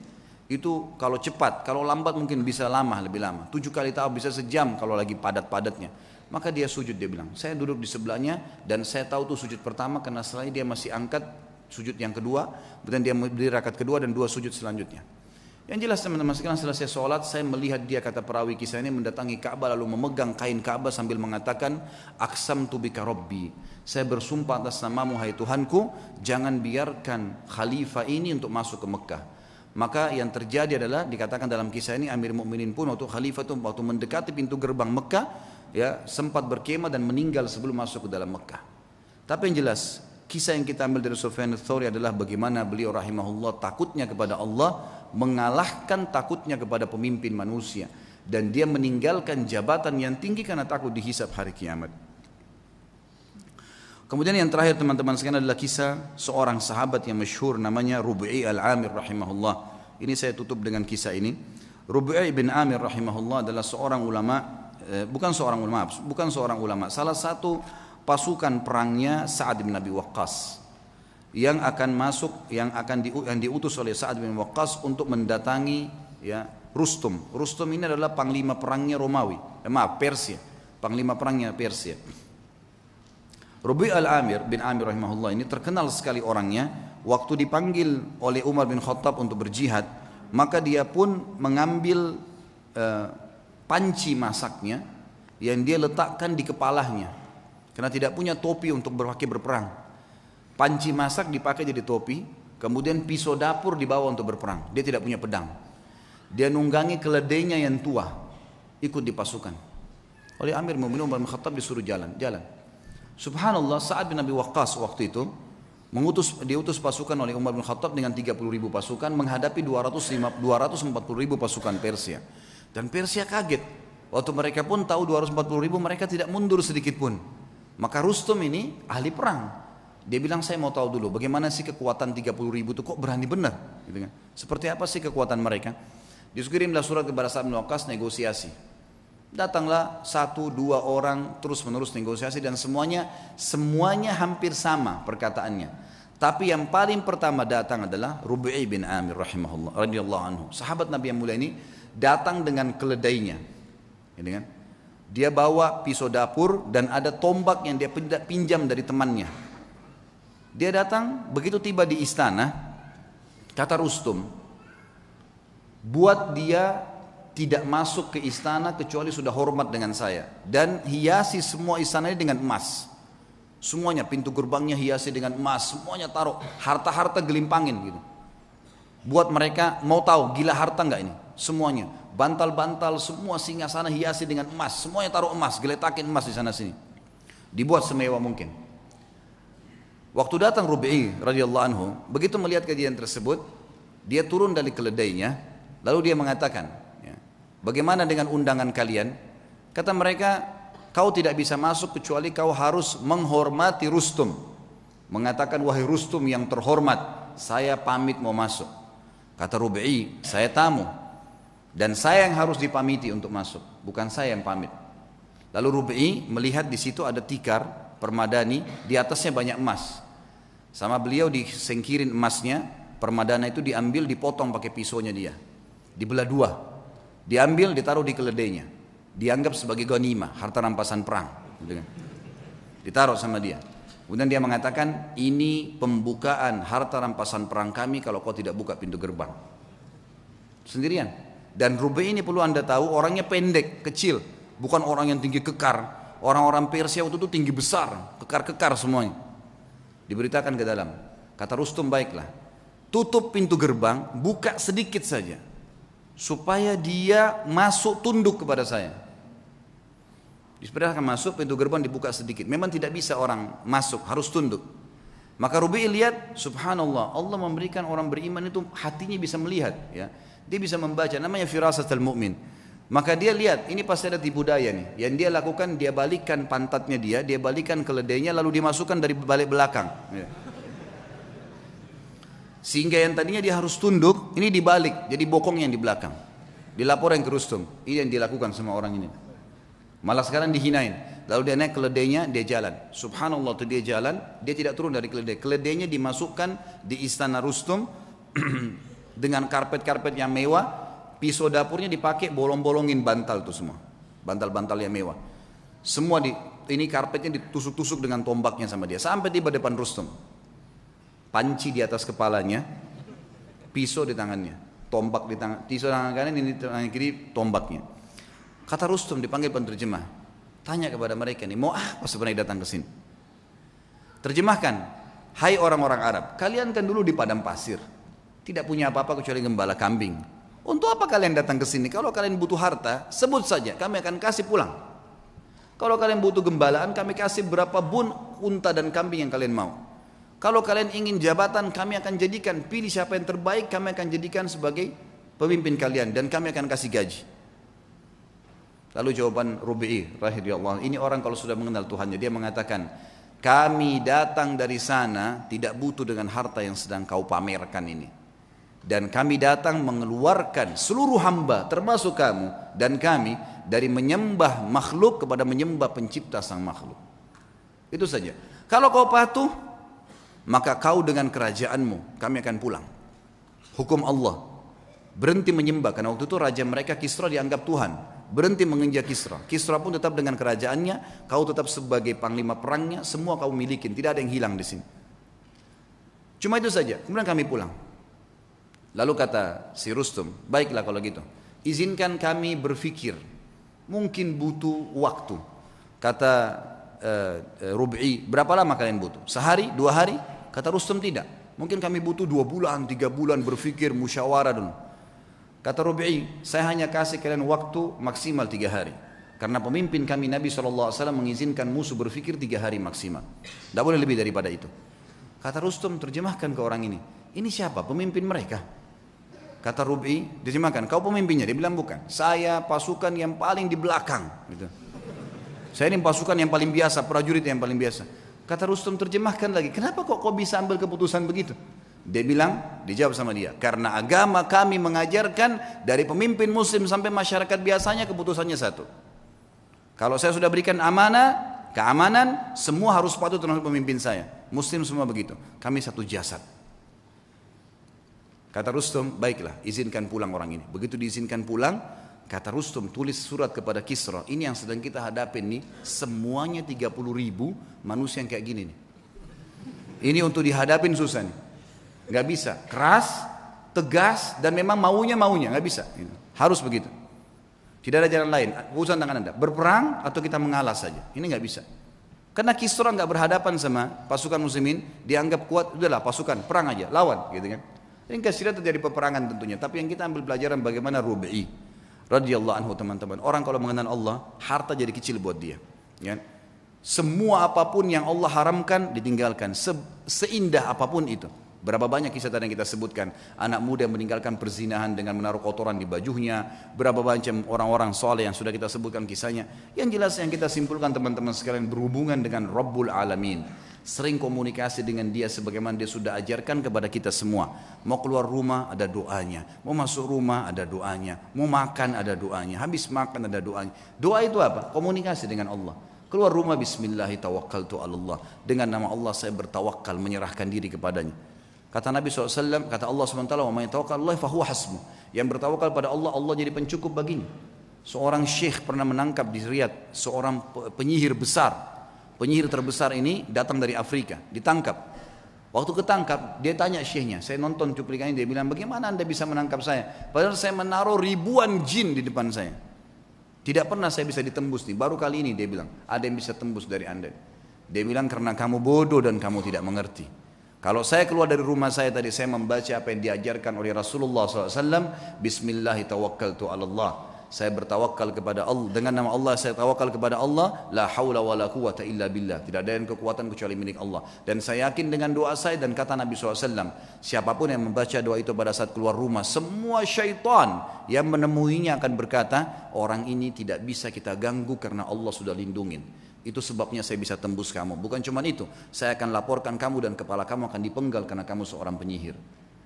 Itu kalau cepat, kalau lambat mungkin bisa lama, lebih lama. 7 kali tawaf bisa sejam kalau lagi padat-padatnya. Maka dia sujud, dia bilang, saya duduk di sebelahnya dan saya tahu tuh sujud pertama, karena setelah dia masih angkat sujud yang kedua, kemudian dia berdiri rakaat kedua dan 2 sujud selanjutnya. Yang jelas teman-teman sekalian, selesai sholat saya melihat dia, kata perawi kisah ini, mendatangi Ka'bah lalu memegang kain Ka'bah sambil mengatakan, aqsamtu bika rabbi, saya bersumpah atas namamu hai Tuhanku, jangan biarkan khalifah ini untuk masuk ke Mekah. Maka yang terjadi adalah dikatakan dalam kisah ini, Amir Mukminin pun waktu khalifah itu waktu mendekati pintu gerbang Mekah, ya, sempat berkemah dan meninggal sebelum masuk ke dalam Mekah. Tapi yang jelas kisah yang kita ambil dari Sufyan ats-Tsauri adalah bagaimana beliau rahimahullah takutnya kepada Allah mengalahkan takutnya kepada pemimpin manusia, dan dia meninggalkan jabatan yang tinggi karena takut dihisab hari kiamat. Kemudian yang terakhir teman-teman sekalian adalah kisah seorang sahabat yang masyhur namanya Rub'i al-Amir rahimahullah. Ini saya tutup dengan kisah ini. Rub'i bin Amir rahimahullah adalah seorang ulama, bukan seorang ulama, salah satu pasukan perangnya Sa'ad bin Abi Waqqas yang akan masuk, yang diutus oleh Sa'ad bin Waqqas untuk mendatangi, ya, Rustum. Rustum ini adalah panglima perangnya Romawi, Persia, panglima perangnya Persia. Rubi' al-Amir bin Amir rahimahullah ini terkenal sekali orangnya. Waktu dipanggil oleh Umar bin Khattab untuk berjihad, maka dia pun mengambil panci masaknya yang dia letakkan di kepalanya, karena tidak punya topi untuk berperang. Panci masak dipakai jadi topi, kemudian pisau dapur dibawa untuk berperang. Dia tidak punya pedang. Dia nunggangi keledainya yang tua, ikut di pasukan. Oleh Amir Mu'minin Umar bin Khattab disuruh jalan. Subhanallah, Sa'ad bin Abi Waqqas waktu itu diutus pasukan oleh Umar bin Khattab dengan 30.000 pasukan menghadapi 240.000 pasukan Persia. Dan Persia kaget. Waktu mereka pun tahu 240.000, mereka tidak mundur sedikit pun. Maka Rustum ini ahli perang. Dia bilang, saya mau tahu dulu bagaimana sih kekuatan 30.000 itu, kok berani benar gitu kan? Seperti apa sih kekuatan mereka? Dikirimlah surat kepada Sa'ad bin Waqqas negosiasi. Datanglah 1-2 orang terus menerus negosiasi, dan semuanya hampir sama perkataannya. Tapi yang paling pertama datang adalah Rub'i bin Amir rahimahullah radhiyallahu anhu. Sahabat Nabi yang mulia ini datang dengan keledainya. Gitu kan? Dia bawa pisau dapur dan ada tombak yang dia pinjam dari temannya. Dia datang, begitu tiba di istana, kata Rustum, buat dia tidak masuk ke istana kecuali sudah hormat dengan saya, dan hiasi semua istana ini dengan emas. Semuanya, pintu gerbangnya hiasi dengan emas, semuanya taruh harta-harta gelimpangin gitu. Buat mereka mau tahu gila harta enggak ini? Semuanya, bantal-bantal semua singgasana hiasi dengan emas, semuanya taruh emas, geletakin emas di sana sini. Dibuat semewah mungkin. Waktu datang Rubi'i radhiyallahu anhu, begitu melihat kejadian tersebut, dia turun dari keledainya, lalu dia mengatakan, ya, bagaimana dengan undangan kalian? Kata mereka, kau tidak bisa masuk kecuali kau harus menghormati Rustum. Mengatakan, wahai Rustum yang terhormat, saya pamit mau masuk. Kata Rubi'i, saya tamu, dan saya yang harus dipamiti untuk masuk, bukan saya yang pamit. Lalu Rubi'i melihat di situ ada tikar permadani, di atasnya banyak emas. Sama beliau disingkirin emasnya, permadana itu diambil, dipotong pakai pisaunya dia, dibelah dua, diambil, ditaruh di keledainya, dianggap sebagai ghanimah, harta rampasan perang, gitu kan. Ditaruh sama dia. Kemudian dia mengatakan, ini pembukaan harta rampasan perang kami kalau kau tidak buka pintu gerbang. Sendirian. Dan Rubai ini perlu anda tahu, orangnya pendek, kecil, bukan orang yang tinggi kekar. Orang-orang Persia waktu itu tinggi besar, kekar-kekar semuanya. Diberitakan ke dalam. Kata Rustum, baiklah, tutup pintu gerbang, buka sedikit saja, supaya dia masuk tunduk kepada saya. Diperintahkan masuk, pintu gerbang dibuka sedikit. Memang tidak bisa orang masuk, harus tunduk. Maka Rubi'i lihat, subhanallah, Allah memberikan orang beriman itu hatinya bisa melihat, ya. Dia bisa membaca, namanya firasatul mu'min. Maka dia lihat, ini pasti ada tipu daya nih. Yang dia lakukan, dia balikkan pantatnya dia balikkan keledainya, lalu dimasukkan dari balik belakang, ya. Sehingga yang tadinya dia harus tunduk, ini dibalik, jadi bokong yang di belakang. Dilaporkan ke Rustum, ini yang dilakukan sama orang ini. Malah sekarang dihinain. Lalu dia naik keledainya, dia jalan. Subhanallah, tuh dia jalan, dia tidak turun dari keledai. Keledainya dimasukkan di istana Rustum dengan karpet-karpet yang mewah. Pisau dapurnya dipakai, bolong-bolongin bantal itu semua, bantal-bantal yang mewah. Semua ini karpetnya ditusuk-tusuk dengan tombaknya sama dia. Sampai tiba depan Rustum. Panci di atas kepalanya, pisau di tangannya, tombak di tangan, pisau tangan kanan, ini tangan kiri, tombaknya. Kata Rustum, dipanggil penerjemah, tanya kepada mereka nih, mau apa sebenarnya datang ke sini? Terjemahkan, hai orang-orang Arab, kalian kan dulu di padang pasir, tidak punya apa-apa kecuali gembala kambing. Untuk apa kalian datang ke sini? Kalau kalian butuh harta, sebut saja, kami akan kasih pulang. Kalau kalian butuh gembalaan, kami kasih berapa bun unta dan kambing yang kalian mau. Kalau kalian ingin jabatan, kami akan jadikan, pilih siapa yang terbaik, kami akan jadikan sebagai pemimpin kalian, dan kami akan kasih gaji. Lalu jawaban Rubi'i rahimahullah, ini orang kalau sudah mengenal Tuhannya, dia mengatakan, kami datang dari sana tidak butuh dengan harta yang sedang kau pamerkan ini. Dan kami datang mengeluarkan seluruh hamba termasuk kamu dan kami dari menyembah makhluk kepada menyembah pencipta sang makhluk. Itu saja. Kalau kau patuh, maka kau dengan kerajaanmu, kami akan pulang. Hukum Allah. Berhenti menyembah, karena waktu itu raja mereka Kisra dianggap Tuhan. Berhenti menginjak Kisra. Kisra pun tetap dengan kerajaannya, kau tetap sebagai panglima perangnya, semua kau milikin, tidak ada yang hilang di sini. Cuma itu saja. Kemudian kami pulang. Lalu kata si Rustum, baiklah kalau gitu, izinkan kami berfikir, mungkin butuh waktu. Kata Rubi'i, berapa lama kalian butuh? Sehari, 2 hari? Kata Rustum, tidak, mungkin kami butuh 2 bulan, 3 bulan berfikir, musyawarah dulu. Kata Rubi'i, saya hanya kasih kalian waktu maksimal 3 hari, karena pemimpin kami Nabi SAW mengizinkan musuh berfikir 3 hari maksimal, tidak boleh lebih daripada itu. Kata Rustum, terjemahkan ke orang ini siapa pemimpin mereka? Kata Rubi'i, terjemahkan, kau pemimpinnya? Dia bilang bukan, saya pasukan yang paling di belakang gitu. Saya ini pasukan yang paling biasa, prajurit yang paling biasa. Kata Rustum, terjemahkan lagi, kenapa kok kau bisa ambil keputusan begitu? Dia bilang, dijawab sama dia, karena agama kami mengajarkan dari pemimpin muslim sampai masyarakat biasanya keputusannya satu. Kalau saya sudah berikan amanah, keamanan, semua harus patuh terhadap pemimpin saya. Muslim semua begitu, kami satu jasad. Kata Rustum, baiklah, izinkan pulang orang ini. Begitu diizinkan pulang, kata Rustum, tulis surat kepada Kisra. Ini yang sedang kita hadapin nih, semuanya 30.000 manusia yang kayak gini nih. Ini untuk dihadapin susah nih. Nggak bisa, keras, tegas, dan memang maunya, nggak bisa. Harus begitu. Tidak ada jalan lain, urusan tangan Anda. Berperang atau kita mengalah saja, ini nggak bisa. Karena Kisra nggak berhadapan sama pasukan muslimin, dianggap kuat, udahlah pasukan, perang aja, lawan, gitu kan. Ini kasihan terjadi peperangan tentunya, tapi yang kita ambil pelajaran bagaimana Rubi'i radhiyallahu anhu teman-teman. Orang kalau mengenal Allah, harta jadi kecil buat dia. Ya. Semua apapun yang Allah haramkan ditinggalkan, seindah apapun itu. Berapa banyak kisah tadi yang kita sebutkan, anak muda yang meninggalkan perzinahan dengan menaruh kotoran di bajunya, berapa banyak orang-orang soleh yang sudah kita sebutkan kisahnya. Yang jelas yang kita simpulkan teman-teman sekalian, berhubungan dengan Rabbul Alamin, sering komunikasi dengan dia sebagaimana dia sudah ajarkan kepada kita semua. Mau keluar rumah ada doanya, mau masuk rumah ada doanya, mau makan ada doanya, habis makan ada doanya. Doa itu apa? Komunikasi dengan Allah. Keluar rumah bismillahi tawakkaltu ala Allah, dengan nama Allah saya bertawakal, menyerahkan diri kepadanya. Kata Nabi SAW, kata Allah SWT, wa may tawakkal Allah fahuwa hasbuh. Yang bertawakal pada Allah, Allah jadi pencukup baginya. Seorang syekh pernah menangkap di Riyadh seorang penyihir besar. Penyihir terbesar ini datang dari Afrika, ditangkap. Waktu ketangkap, dia tanya syekhnya, saya nonton cuplikannya, dia bilang, bagaimana anda bisa menangkap saya? Padahal saya menaruh ribuan jin di depan saya. Tidak pernah saya bisa ditembus nih, baru kali ini dia bilang, ada yang bisa tembus dari anda. Dia bilang, karena kamu bodoh dan kamu tidak mengerti. Kalau saya keluar dari rumah saya tadi, saya membaca apa yang diajarkan oleh Rasulullah SAW, Bismillahi tawakkaltu ala Allah. Saya bertawakal kepada Allah, dengan nama Allah saya tawakal kepada Allah, la haula wa la quwata illa billah. Tidak ada yang kekuatan kecuali milik Allah. Dan saya yakin dengan doa saya dan kata Nabi SAW, siapapun yang membaca doa itu pada saat keluar rumah, semua syaitan yang menemuinya akan berkata, orang ini tidak bisa kita ganggu karena Allah sudah lindungin. Itu sebabnya saya bisa tembus kamu. Bukan cuma itu, saya akan laporkan kamu dan kepala kamu akan dipenggal karena kamu seorang penyihir.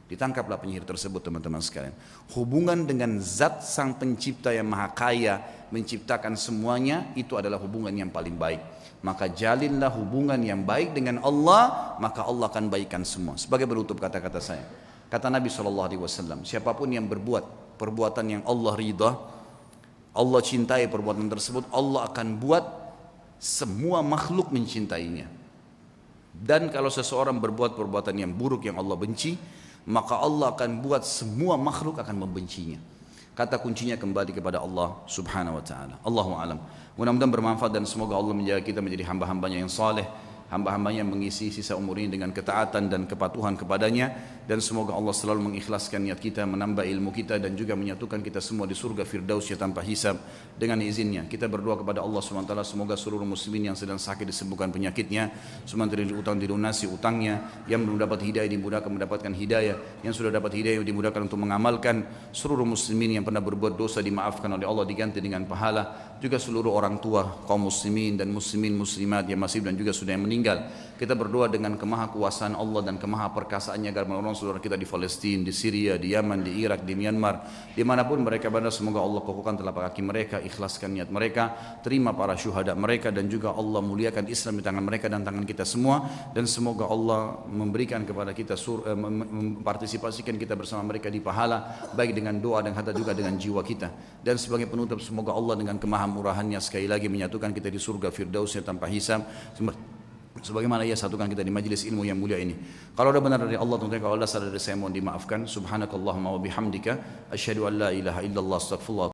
Ditangkaplah penyihir tersebut teman-teman sekalian. Hubungan dengan zat sang pencipta yang maha kaya, menciptakan semuanya, itu adalah hubungan yang paling baik. Maka jalinlah hubungan yang baik dengan Allah, maka Allah akan baikkan semua. Sebagai penutup kata-kata saya, kata Nabi SAW, siapapun yang berbuat perbuatan yang Allah ridha, Allah cintai perbuatan tersebut, Allah akan buat semua makhluk mencintainya. Dan kalau seseorang berbuat perbuatan yang buruk yang Allah benci, maka Allah akan buat semua makhluk akan membencinya. Kata kuncinya kembali kepada Allah Subhanahu wa taala. Allahu a'lam. Mudah-mudahan bermanfaat dan semoga Allah menjaga kita menjadi hamba-hambanya yang saleh, hamba-hambanya yang mengisi sisa umur ini dengan ketaatan dan kepatuhan kepadanya, dan semoga Allah selalu mengikhlaskan niat kita, menambah ilmu kita, dan juga menyatukan kita semua di surga firdausnya tanpa hisab dengan izinnya. Kita berdoa kepada Allah SWT, semoga seluruh muslimin yang sedang sakit disembuhkan penyakitnya, semua yang utang dilunasi utangnya, yang belum dapat hidayah dimudahkan mendapatkan hidayah, yang sudah dapat hidayah dimudahkan untuk mengamalkan, seluruh muslimin yang pernah berbuat dosa dimaafkan oleh Allah, diganti dengan pahala, juga seluruh orang tua kaum muslimin dan muslimin muslimat yang masih dan juga sudah yang meninggal. Kita berdoa dengan kemahakuasaan Allah dan kemahaperkasaannya agar menolong saudara kita di Palestina, di Syria, di Yaman, di Irak, di Myanmar, dimanapun mereka berada, semoga Allah kokohkan telapak kaki mereka, ikhlaskan niat mereka, terima para syuhada mereka, dan juga Allah muliakan Islam di tangan mereka dan tangan kita semua, dan semoga Allah memberikan kepada kita mempartisipasikan kita bersama mereka di pahala, baik dengan doa dan hatta juga dengan jiwa kita. Dan sebagai penutup, semoga Allah dengan kemahamurahannya sekali lagi menyatukan kita di surga firdausnya tanpa hisab, sebagaimana ia satukan kita di majelis ilmu yang mulia ini. Kalau ada benar dari Allah, tentunya kalau ada salah dari saya mohon dimaafkan. Subhanakallahumma wa bihamdika asyhadu an la ilaha illallah astaghfirullah